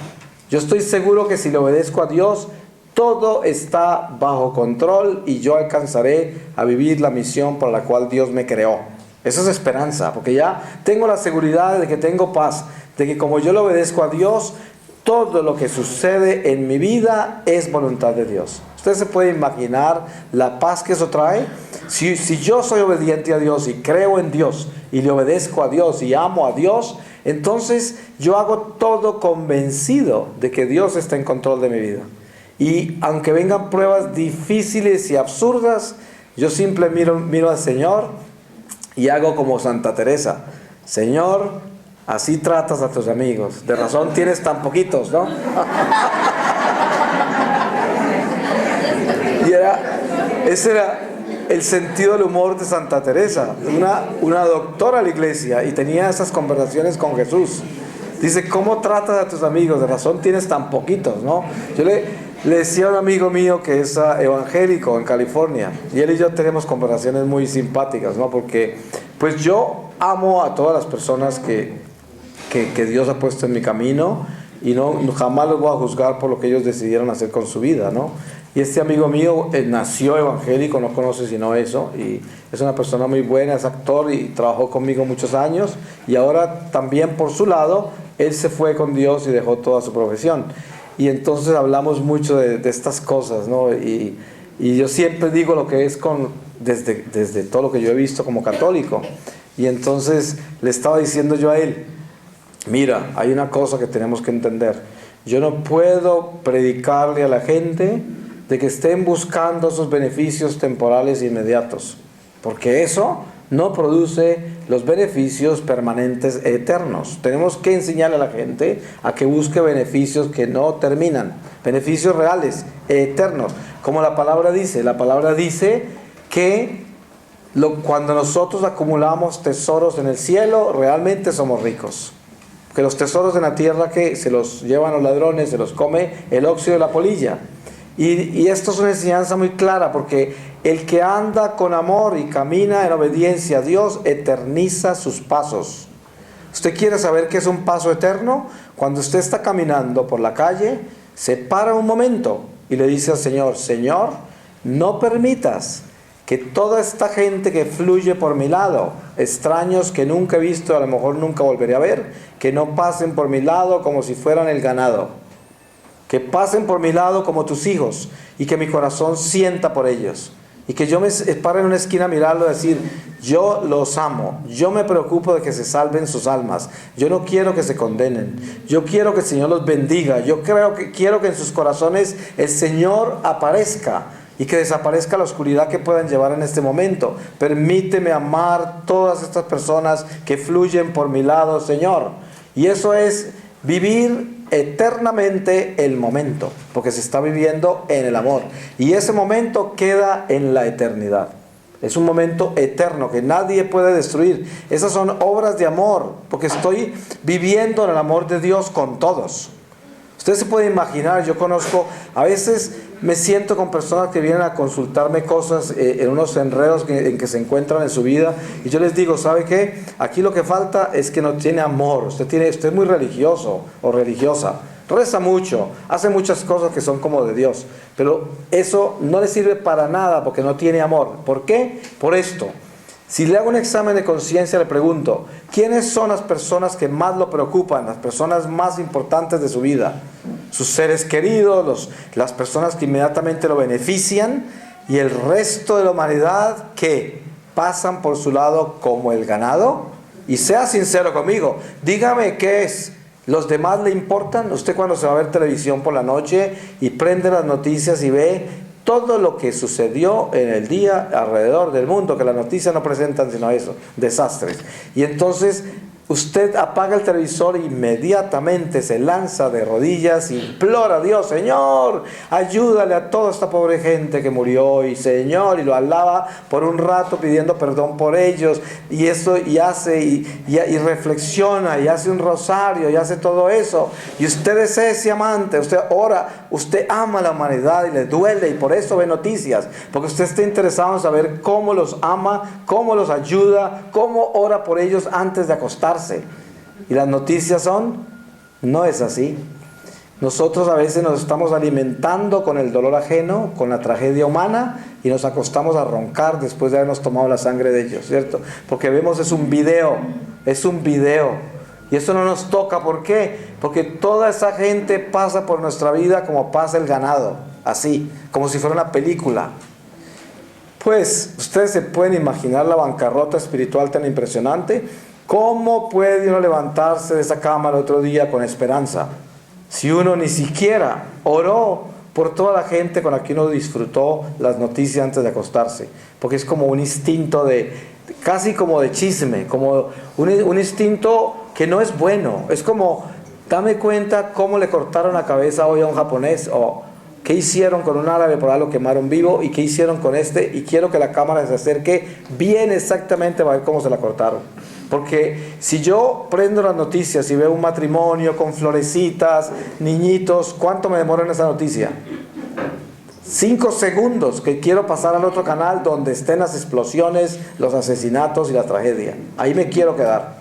Yo estoy seguro que si le obedezco a Dios, todo está bajo control y yo alcanzaré a vivir la misión para la cual Dios me creó. Eso es esperanza, porque ya tengo la seguridad de que tengo paz, de que como yo le obedezco a Dios, todo lo que sucede en mi vida es voluntad de Dios. Usted se puede imaginar la paz que eso trae. Si yo soy obediente a Dios y creo en Dios y le obedezco a Dios y amo a Dios, entonces yo hago todo convencido de que Dios está en control de mi vida. Y aunque vengan pruebas difíciles y absurdas, yo simplemente miro al Señor y hago como Santa Teresa. Señor, así tratas a tus amigos. De razón tienes tan poquitos, ¿no? Ese era el sentido del humor de Santa Teresa, una doctora de la iglesia, y tenía esas conversaciones con Jesús. Dice, ¿cómo tratas a tus amigos? De razón tienes tan poquitos, ¿no? Yo le decía a un amigo mío que es evangélico en California, y él y yo tenemos conversaciones muy simpáticas, ¿no? Porque pues yo amo a todas las personas que Dios ha puesto en mi camino, y jamás los voy a juzgar por lo que ellos decidieron hacer con su vida, ¿no? Y este amigo mío nació evangélico, no conoce sino eso, y es una persona muy buena, es actor y trabajó conmigo muchos años, y ahora también por su lado, él se fue con Dios y dejó toda su profesión. Y entonces hablamos mucho de estas cosas, ¿no? Y yo siempre digo lo que es desde todo lo que yo he visto como católico. Y entonces le estaba diciendo yo a él, mira, hay una cosa que tenemos que entender. Yo no puedo predicarle a la gente de que estén buscando esos beneficios temporales inmediatos, porque eso no produce los beneficios permanentes eternos. Tenemos que enseñarle a la gente a que busque beneficios que no terminan, beneficios reales, eternos. Como la palabra dice que cuando nosotros acumulamos tesoros en el cielo, realmente somos ricos. Que los tesoros en la tierra que se los llevan los ladrones, se los come el óxido de la polilla. Y esto es una enseñanza muy clara, porque el que anda con amor y camina en obediencia a Dios, eterniza sus pasos. ¿Usted quiere saber qué es un paso eterno? Cuando usted está caminando por la calle, se para un momento y le dice al Señor, Señor, no permitas que toda esta gente que fluye por mi lado, extraños que nunca he visto, a lo mejor nunca volveré a ver, que no pasen por mi lado como si fueran el ganado, que pasen por mi lado como tus hijos y que mi corazón sienta por ellos. Y que yo me pare en una esquina a mirarlo y decir, yo los amo, yo me preocupo de que se salven sus almas, yo no quiero que se condenen, yo quiero que el Señor los bendiga, yo quiero que en sus corazones el Señor aparezca y que desaparezca la oscuridad que puedan llevar en este momento. Permíteme amar todas estas personas que fluyen por mi lado, Señor. Y eso es vivir eternamente el momento, porque se está viviendo en el amor y ese momento queda en la eternidad. Es un momento eterno que nadie puede destruir. Esas son obras de amor, porque estoy viviendo en el amor de Dios con todos. Usted se puede imaginar, yo conozco, a veces me siento con personas que vienen a consultarme cosas en unos enredos en que se encuentran en su vida, y yo les digo, ¿sabe qué? Aquí lo que falta es que no tiene amor. Usted es muy religioso o religiosa, reza mucho, hace muchas cosas que son como de Dios, pero eso no le sirve para nada porque no tiene amor. ¿Por qué? Por esto. Si le hago un examen de conciencia, le pregunto, ¿quiénes son las personas que más lo preocupan, las personas más importantes de su vida? Sus seres queridos, las personas que inmediatamente lo benefician, y el resto de la humanidad que pasan por su lado como el ganado. Y sea sincero conmigo, dígame qué es. ¿Los demás le importan? Usted cuando se va a ver televisión por la noche y prende las noticias y ve todo lo que sucedió en el día alrededor del mundo, que las noticias no presentan sino eso, desastres. Y entonces usted apaga el televisor e inmediatamente se lanza de rodillas y implora a Dios, Señor, ayúdale a toda esta pobre gente que murió hoy, Señor, y lo alaba por un rato pidiendo perdón por ellos, y eso, y hace, y reflexiona, y hace un rosario, y hace todo eso, y usted es ese amante, usted ora, usted ama a la humanidad y le duele, y por eso ve noticias, porque usted está interesado en saber cómo los ama, cómo los ayuda, cómo ora por ellos antes de acostarse. Y las noticias son, no es así. Nosotros a veces nos estamos alimentando con el dolor ajeno, con la tragedia humana, y nos acostamos a roncar después de habernos tomado la sangre de ellos, ¿cierto? Porque vemos es un video, y eso no nos toca. ¿Por qué? Porque toda esa gente pasa por nuestra vida como pasa el ganado, así, como si fuera una película. Pues, ustedes se pueden imaginar la bancarrota espiritual tan impresionante. ¿Cómo puede uno levantarse de esa cama el otro día con esperanza? Si uno ni siquiera oró por toda la gente con la que uno disfrutó las noticias antes de acostarse. Porque es como un instinto casi como de chisme, como un instinto que no es bueno. Es como, dame cuenta cómo le cortaron la cabeza hoy a un japonés, o qué hicieron con un árabe, por ahí lo quemaron vivo, y qué hicieron con este, y quiero que la cámara se acerque bien exactamente para ver cómo se la cortaron. Porque si yo prendo las noticias y veo un matrimonio con florecitas, niñitos, ¿cuánto me demora en esa noticia? 5 segundos que quiero pasar al otro canal donde estén las explosiones, los asesinatos y la tragedia. Ahí me quiero quedar.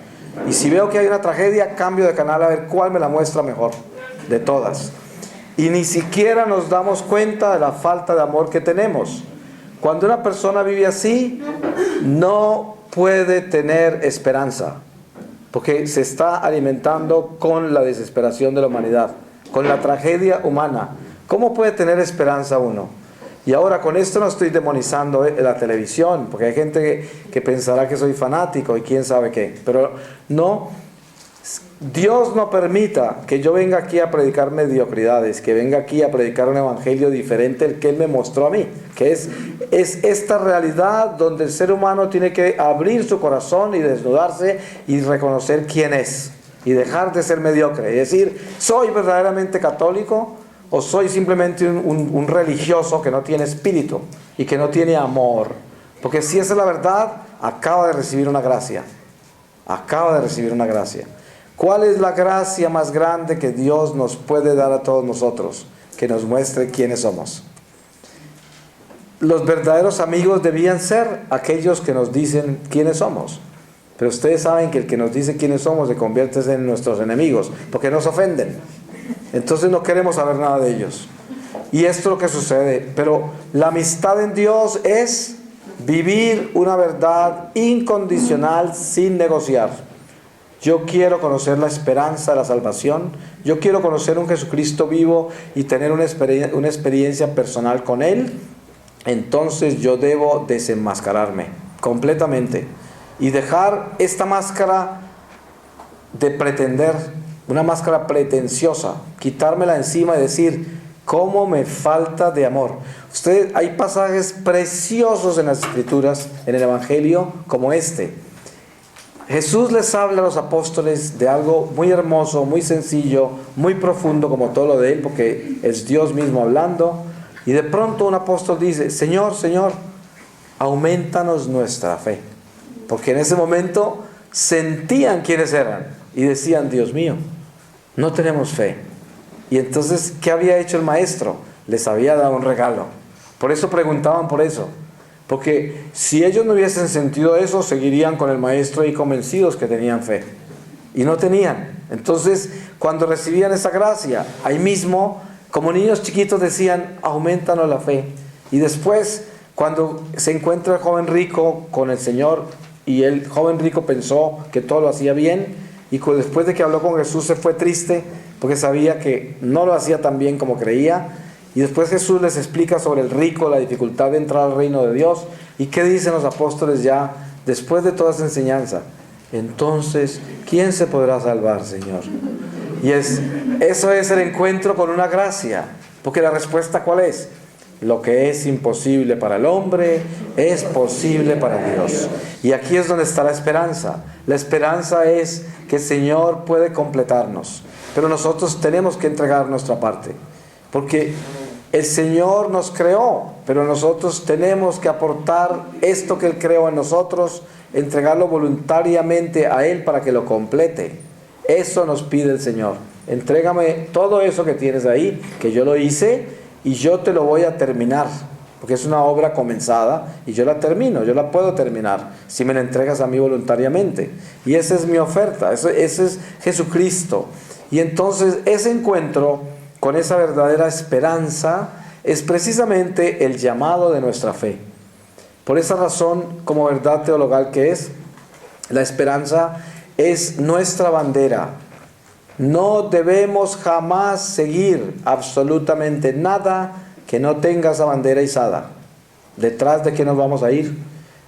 Y si veo que hay una tragedia, cambio de canal a ver cuál me la muestra mejor de todas. Y ni siquiera nos damos cuenta de la falta de amor que tenemos. Cuando una persona vive así, no puede tener esperanza, porque se está alimentando con la desesperación de la humanidad, con la tragedia humana. ¿Cómo puede tener esperanza uno? Y ahora con esto no estoy demonizando la televisión, porque hay gente que pensará que soy fanático y quién sabe qué, pero no. Dios no permita que yo venga aquí a predicar mediocridades, que venga aquí a predicar un evangelio diferente al que Él me mostró a mí, que es esta realidad donde el ser humano tiene que abrir su corazón y desnudarse y reconocer quién es, y dejar de ser mediocre, y decir, ¿soy verdaderamente católico o soy simplemente un religioso que no tiene espíritu y que no tiene amor? Porque si esa es la verdad, acaba de recibir una gracia, ¿Cuál es la gracia más grande que Dios nos puede dar a todos nosotros? Que nos muestre quiénes somos. Los verdaderos amigos debían ser aquellos que nos dicen quiénes somos. Pero ustedes saben que el que nos dice quiénes somos se convierte en nuestros enemigos, porque nos ofenden. Entonces no queremos saber nada de ellos. Y esto es lo que sucede. Pero la amistad en Dios es vivir una verdad incondicional sin negociar. Yo quiero conocer la esperanza de la salvación. Yo quiero conocer un Jesucristo vivo y tener una experiencia personal con Él. Entonces yo debo desenmascararme completamente y dejar esta máscara de pretender, una máscara pretenciosa, quitármela encima y decir: ¿cómo me falta de amor? Ustedes, hay pasajes preciosos en las Escrituras, en el Evangelio, como este. Jesús les habla a los apóstoles de algo muy hermoso, muy sencillo, muy profundo, como todo lo de Él, porque es Dios mismo hablando. Y de pronto un apóstol dice: Señor, Señor, aumentanos nuestra fe. Porque en ese momento sentían quiénes eran y decían: Dios mío, no tenemos fe. Y entonces, ¿qué había hecho el maestro? Les había dado un regalo. Por eso preguntaban por eso. Porque si ellos no hubiesen sentido eso, seguirían con el maestro y convencidos que tenían fe. Y no tenían. Entonces, cuando recibían esa gracia, ahí mismo, como niños chiquitos decían: aumentanos la fe. Y después, cuando se encuentra el joven rico con el Señor, y el joven rico pensó que todo lo hacía bien, y después de que habló con Jesús se fue triste, porque sabía que no lo hacía tan bien como creía. Y después Jesús les explica sobre el rico, la dificultad de entrar al reino de Dios. ¿Y qué dicen los apóstoles ya después de toda esa enseñanza? Entonces, ¿quién se podrá salvar, Señor? Y eso es el encuentro con una gracia. Porque la respuesta, ¿cuál es? Lo que es imposible para el hombre es posible para Dios. Y aquí es donde está la esperanza. La esperanza es que el Señor puede completarnos, pero nosotros tenemos que entregar nuestra parte, porque el Señor nos creó, pero nosotros tenemos que aportar esto que Él creó en nosotros, entregarlo voluntariamente a Él para que lo complete. Eso nos pide el Señor. Entrégame todo eso que tienes ahí, que yo lo hice, y yo te lo voy a terminar, porque es una obra comenzada y yo la termino, yo la puedo terminar si me la entregas a mí voluntariamente. Y esa es mi oferta, ese es Jesucristo. Y entonces ese encuentro con esa verdadera esperanza es precisamente el llamado de nuestra fe. Por esa razón, como verdad teologal que es, la esperanza es nuestra bandera. No debemos jamás seguir absolutamente nada que no tenga esa bandera izada. ¿Detrás de qué nos vamos a ir?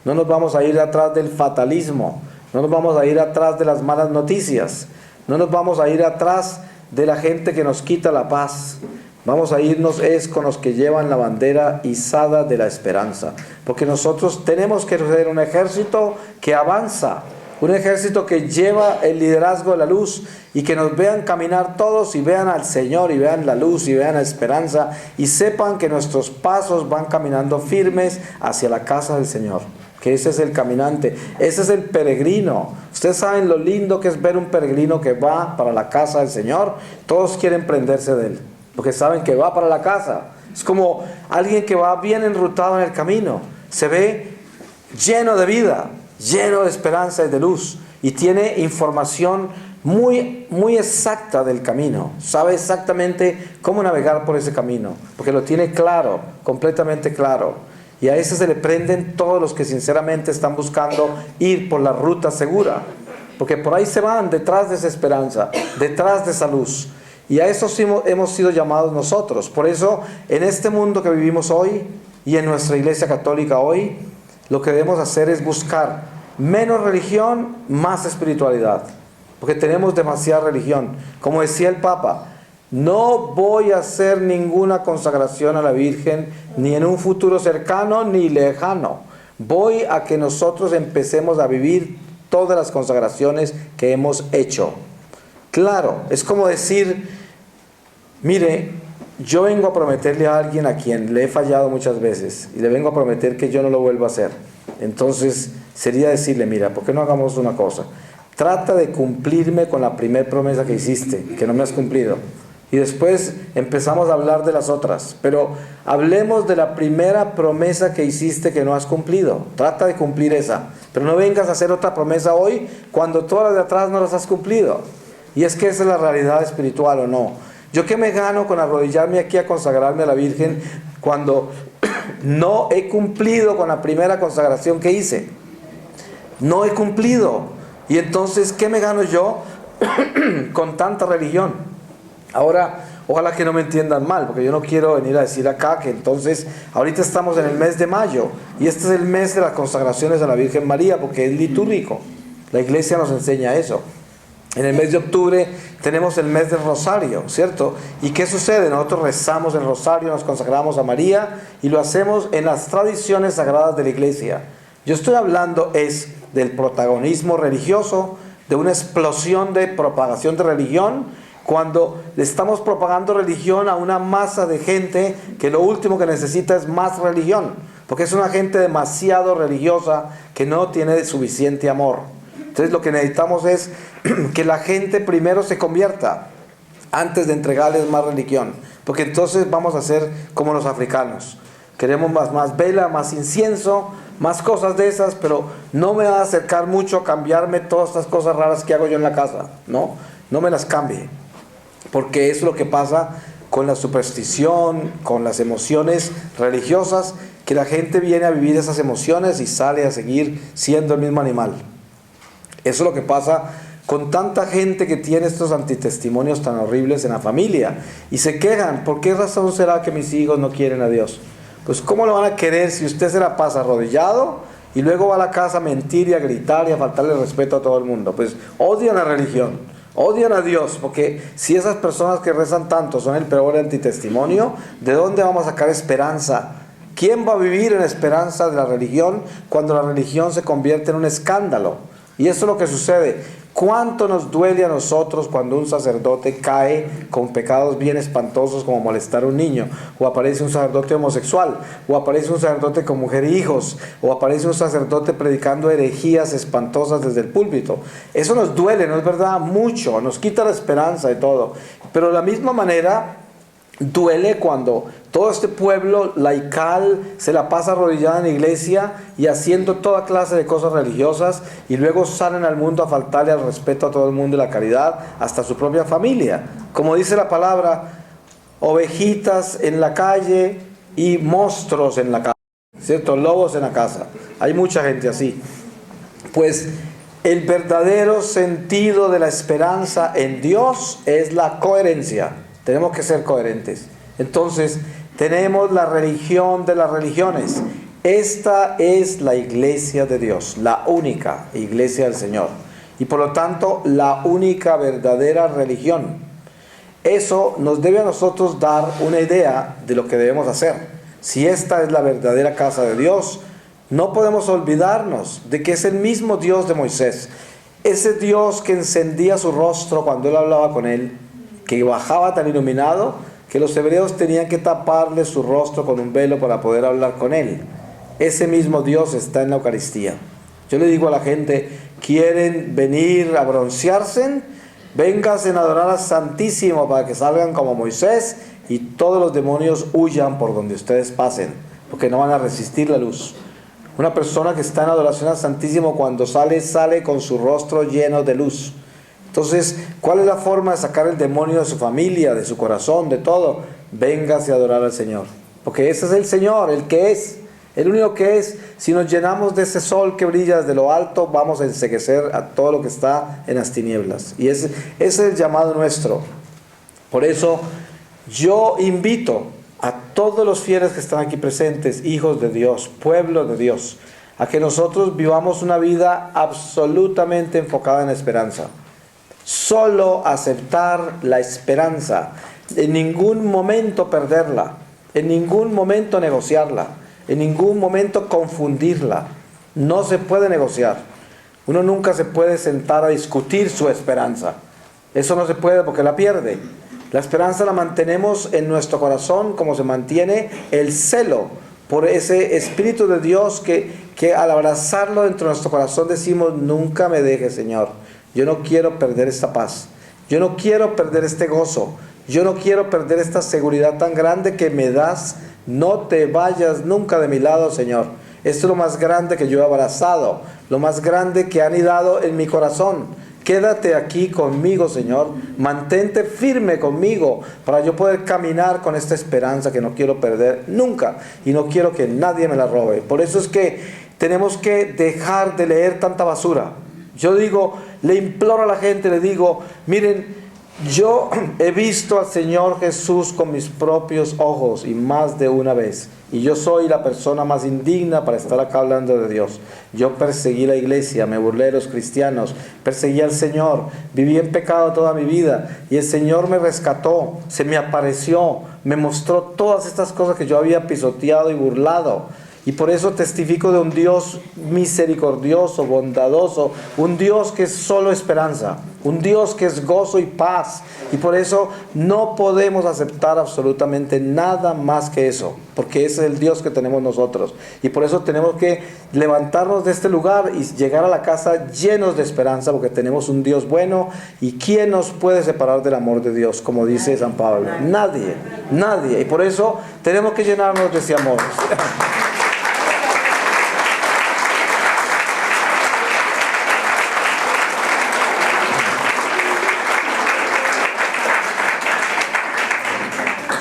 No nos vamos a ir atrás del fatalismo, no nos vamos a ir atrás de las malas noticias, no nos vamos a ir atrás de la gente que nos quita la paz. Vamos a irnos con los que llevan la bandera izada de la esperanza, porque nosotros tenemos que ser un ejército que avanza, un ejército que lleva el liderazgo de la luz, y que nos vean caminar todos y vean al Señor y vean la luz y vean la esperanza y sepan que nuestros pasos van caminando firmes hacia la casa del Señor, que ese es el caminante, ese es el peregrino. Ustedes saben lo lindo que es ver un peregrino que va para la casa del Señor. Todos quieren prenderse de él, porque saben que va para la casa. Es como alguien que va bien enrutado en el camino, se ve lleno de vida, lleno de esperanza y de luz, y tiene información muy exacta del camino, sabe exactamente cómo navegar por ese camino, porque lo tiene claro, completamente claro. Y a ese se le prenden todos los que sinceramente están buscando ir por la ruta segura, porque por ahí se van detrás de esa esperanza, detrás de esa luz. Y a eso sí hemos sido llamados nosotros. Por eso, en este mundo que vivimos hoy y en nuestra Iglesia Católica hoy, lo que debemos hacer es buscar menos religión, más espiritualidad. Porque tenemos demasiada religión. Como decía el Papa, no voy a hacer ninguna consagración a la Virgen, ni en un futuro cercano ni lejano. Voy a que nosotros empecemos a vivir todas las consagraciones que hemos hecho. Claro, es como decir, mire, yo vengo a prometerle a alguien a quien le he fallado muchas veces, y le vengo a prometer que yo no lo vuelvo a hacer. Entonces sería decirle: mira, ¿por qué no hagamos una cosa? Trata de cumplirme con la primera promesa que hiciste, que no me has cumplido. y después empezamos a hablar de las otras. Pero hablemos de la primera promesa que hiciste que no has cumplido. Trata de cumplir esa. Pero no vengas a hacer otra promesa hoy cuando todas las de atrás no las has cumplido. Y es que esa es la realidad espiritual, ¿o no? ¿Yo qué me gano con arrodillarme aquí a consagrarme a la Virgen cuando no he cumplido con la primera consagración que hice? No he cumplido. Y entonces, ¿qué me gano yo con tanta religión? Ahora, ojalá que no me entiendan mal, porque yo no quiero venir a decir acá que entonces, ahorita estamos en el mes de mayo, y este es el mes de las consagraciones a la Virgen María, porque es litúrgico. La iglesia nos enseña eso. En el mes de octubre tenemos el mes del rosario, ¿cierto? ¿Y qué sucede? Nosotros rezamos el rosario, nos consagramos a María, y lo hacemos en las tradiciones sagradas de la iglesia. Yo estoy hablando del protagonismo religioso, de una explosión de propagación de religión, cuando le estamos propagando religión a una masa de gente que lo último que necesita es más religión, porque es una gente demasiado religiosa que no tiene suficiente amor. Entonces lo que necesitamos es que la gente primero se convierta antes de entregarles más religión, porque entonces vamos a ser como los africanos. Queremos más vela, más incienso, más cosas de esas, pero no me va a acercar mucho a cambiarme todas estas cosas raras que hago yo en la casa, no me las cambie. Porque es lo que pasa con la superstición, con las emociones religiosas, que la gente viene a vivir esas emociones y sale a seguir siendo el mismo animal. Eso es lo que pasa con tanta gente que tiene estos antitestimonios tan horribles en la familia. Y se quejan, ¿por qué razón será que mis hijos no quieren a Dios? Pues ¿cómo lo van a querer si usted se la pasa arrodillado y luego va a la casa a mentir y a gritar y a faltarle respeto a todo el mundo? Pues odian la religión. Odian a Dios, porque si esas personas que rezan tanto son el peor antitestimonio, ¿de dónde vamos a sacar esperanza? ¿Quién va a vivir en esperanza de la religión cuando la religión se convierte en un escándalo? Y eso es lo que sucede. ¿Cuánto nos duele a nosotros cuando un sacerdote cae con pecados bien espantosos como molestar a un niño? O aparece un sacerdote homosexual, o aparece un sacerdote con mujer e hijos, o aparece un sacerdote predicando herejías espantosas desde el púlpito. Eso nos duele, ¿no es verdad? Mucho, nos quita la esperanza de todo. Pero de la misma manera duele cuando todo este pueblo laical se la pasa arrodillada en la iglesia y haciendo toda clase de cosas religiosas, y luego salen al mundo a faltarle al respeto a todo el mundo y la caridad, hasta su propia familia. Como dice la palabra, ovejitas en la calle y monstruos en la casa, ¿cierto? Lobos en la casa. Hay mucha gente así. Pues el verdadero sentido de la esperanza en Dios es la coherencia. Tenemos que ser coherentes. Entonces, tenemos la religión de las religiones. Esta es la iglesia de Dios, la única iglesia del Señor. Y por lo tanto, la única verdadera religión. Eso nos debe a nosotros dar una idea de lo que debemos hacer. Si esta es la verdadera casa de Dios, no podemos olvidarnos de que es el mismo Dios de Moisés. Ese Dios que encendía su rostro cuando él hablaba con él, que bajaba tan iluminado que los hebreos tenían que taparle su rostro con un velo para poder hablar con él. Ese mismo Dios está en la Eucaristía. Yo le digo a la gente, ¿quieren venir a broncearse? Vénganse a adorar al Santísimo para que salgan como Moisés y todos los demonios huyan por donde ustedes pasen, porque no van a resistir la luz. Una persona que está en adoración al Santísimo, cuando sale con su rostro lleno de luz. Entonces, ¿cuál es la forma de sacar el demonio de su familia, de su corazón, de todo? Véngase a adorar al Señor. Porque ese es el Señor, el que es, el único que es. Si nos llenamos de ese sol que brilla desde lo alto, vamos a enceguecer a todo lo que está en las tinieblas. Y ese es el llamado nuestro. Por eso, yo invito a todos los fieles que están aquí presentes, hijos de Dios, pueblo de Dios, a que nosotros vivamos una vida absolutamente enfocada en la esperanza. Solo aceptar la esperanza, en ningún momento perderla, en ningún momento negociarla, en ningún momento confundirla. No se puede negociar. Uno nunca se puede sentar a discutir su esperanza. Eso no se puede porque la pierde. La esperanza la mantenemos en nuestro corazón como se mantiene el celo por ese Espíritu de Dios que al abrazarlo dentro de nuestro corazón decimos, nunca me dejes, Señor. Yo no quiero perder esta paz. Yo no quiero perder este gozo. Yo no quiero perder esta seguridad tan grande que me das. No te vayas nunca de mi lado, Señor. Esto es lo más grande que yo he abrazado, lo más grande que han anidado en mi corazón. Quédate aquí conmigo, Señor. Mantente firme conmigo para yo poder caminar con esta esperanza que no quiero perder nunca y no quiero que nadie me la robe. Por eso es que tenemos que dejar de leer tanta basura. Yo digo, le imploro a la gente, le digo, miren, yo he visto al Señor Jesús con mis propios ojos y más de una vez. Y yo soy la persona más indigna para estar acá hablando de Dios. Yo perseguí la iglesia, me burlé de los cristianos, perseguí al Señor, viví en pecado toda mi vida. Y el Señor me rescató, se me apareció, me mostró todas estas cosas que yo había pisoteado y burlado. Y por eso testifico de un Dios misericordioso, bondadoso, un Dios que es solo esperanza, un Dios que es gozo y paz. Y por eso no podemos aceptar absolutamente nada más que eso, porque ese es el Dios que tenemos nosotros. Y por eso tenemos que levantarnos de este lugar y llegar a la casa llenos de esperanza, porque tenemos un Dios bueno. ¿Y quién nos puede separar del amor de Dios? Como dice San Pablo, nadie, nadie. Y por eso tenemos que llenarnos de ese amor.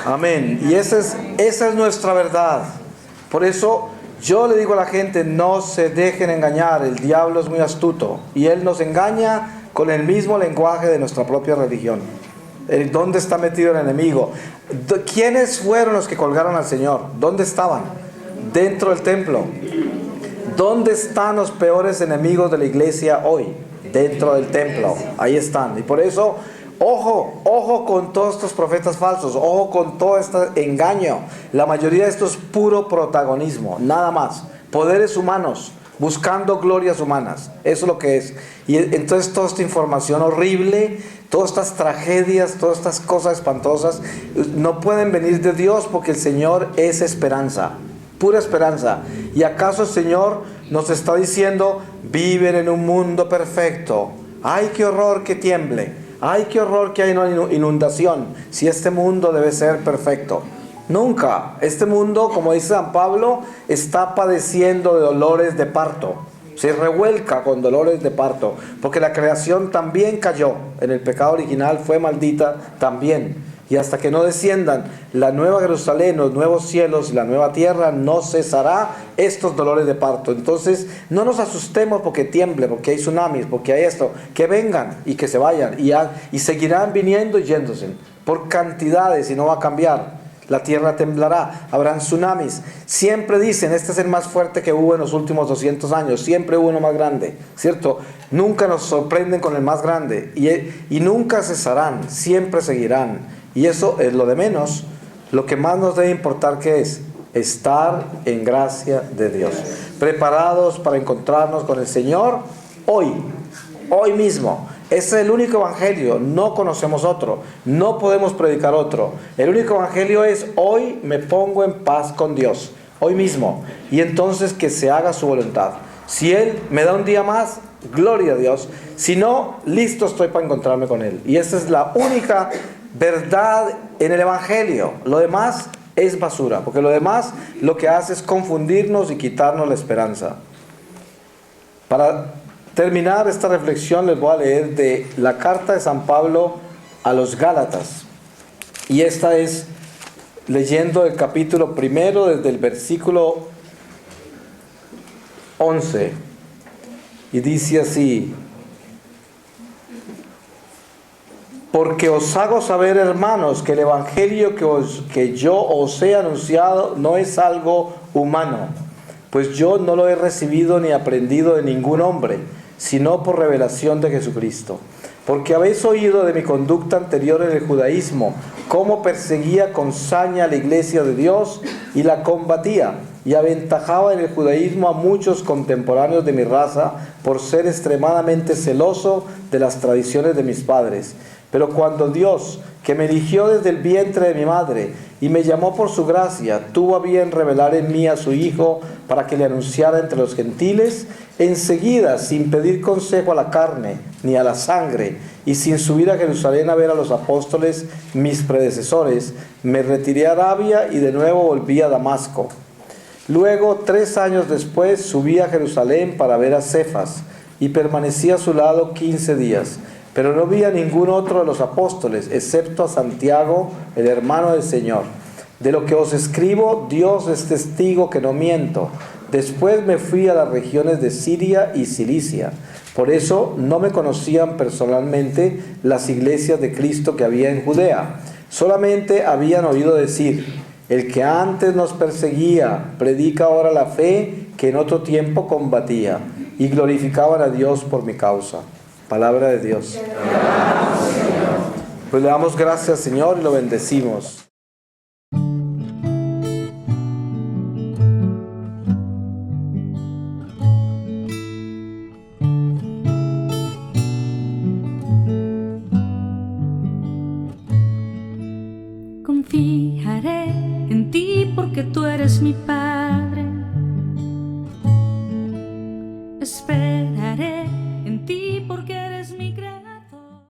Amén. Y esa es nuestra verdad. Por eso yo le digo a la gente, no se dejen engañar. El diablo es muy astuto y él nos engaña con el mismo lenguaje de nuestra propia religión. ¿Dónde está metido el enemigo? ¿Quiénes fueron los que colgaron al Señor? ¿Dónde estaban? Dentro del templo. ¿Dónde están los peores enemigos de la iglesia hoy? Dentro del templo. Ahí están. Y por eso, ojo con todos estos profetas falsos, ojo con todo este engaño. La mayoría de esto es puro protagonismo, nada más. Poderes humanos, buscando glorias humanas. Eso es lo que es. Y entonces toda esta información horrible, todas estas tragedias, todas estas cosas espantosas, no pueden venir de Dios, porque el Señor es esperanza, pura esperanza. ¿Y acaso el Señor nos está diciendo, viven en un mundo perfecto? ¡Ay, qué horror que tiemble! ¡Ay, qué horror que hay una inundación! Si este mundo debe ser perfecto. Nunca. Este mundo, como dice San Pablo, está padeciendo de dolores de parto. Se revuelca con dolores de parto. Porque la creación también cayó. En el pecado original fue maldita también. Y hasta que no desciendan la nueva Jerusalén, los nuevos cielos y la nueva tierra, no cesará estos dolores de parto. Entonces, no nos asustemos porque tiemble, porque hay tsunamis, porque hay esto. Que vengan y que se vayan. Y seguirán viniendo y yéndose. Por cantidades, y no va a cambiar. La tierra temblará, habrán tsunamis. Siempre dicen, este es el más fuerte que hubo en los últimos 200 años. Siempre hubo uno más grande, ¿cierto? Nunca nos sorprenden con el más grande. Y nunca cesarán, siempre seguirán. Y eso es lo de menos. Lo que más nos debe importar, ¿qué es? Estar en gracia de Dios. Preparados para encontrarnos con el Señor hoy mismo. Ese es el único evangelio, no conocemos otro, no podemos predicar otro. El único evangelio es, hoy me pongo en paz con Dios, hoy mismo. Y entonces que se haga su voluntad. Si Él me da un día más, gloria a Dios. Si no, listo estoy para encontrarme con Él. Y esa es la única verdad en el evangelio. Lo demás es basura, porque lo demás lo que hace es confundirnos y quitarnos la esperanza. Para terminar esta reflexión, les voy a leer de la carta de San Pablo a los Gálatas. Y esta es leyendo el capítulo 1 desde el versículo 11. Y dice así: porque os hago saber, hermanos, que el evangelio que yo os he anunciado no es algo humano, pues yo no lo he recibido ni aprendido de ningún hombre, sino por revelación de Jesucristo. Porque habéis oído de mi conducta anterior en el judaísmo, cómo perseguía con saña a la iglesia de Dios y la combatía, y aventajaba en el judaísmo a muchos contemporáneos de mi raza, por ser extremadamente celoso de las tradiciones de mis padres. Pero cuando Dios, que me eligió desde el vientre de mi madre y me llamó por su gracia, tuvo a bien revelar en mí a su Hijo para que le anunciara entre los gentiles, enseguida, sin pedir consejo a la carne ni a la sangre, y sin subir a Jerusalén a ver a los apóstoles, mis predecesores, me retiré a Arabia y de nuevo volví a Damasco. Luego, 3 años después, subí a Jerusalén para ver a Cefas, y permanecí a su lado 15 días. Pero no vi a ningún otro de los apóstoles, excepto a Santiago, el hermano del Señor. De lo que os escribo, Dios es testigo que no miento. Después me fui a las regiones de Siria y Cilicia. Por eso no me conocían personalmente las iglesias de Cristo que había en Judea. Solamente habían oído decir: el que antes nos perseguía, predica ahora la fe que en otro tiempo combatía. Y glorificaban a Dios por mi causa. Palabra de Dios. Pues le damos gracias, Señor, y lo bendecimos. Confiaré en ti porque tú eres mi Padre.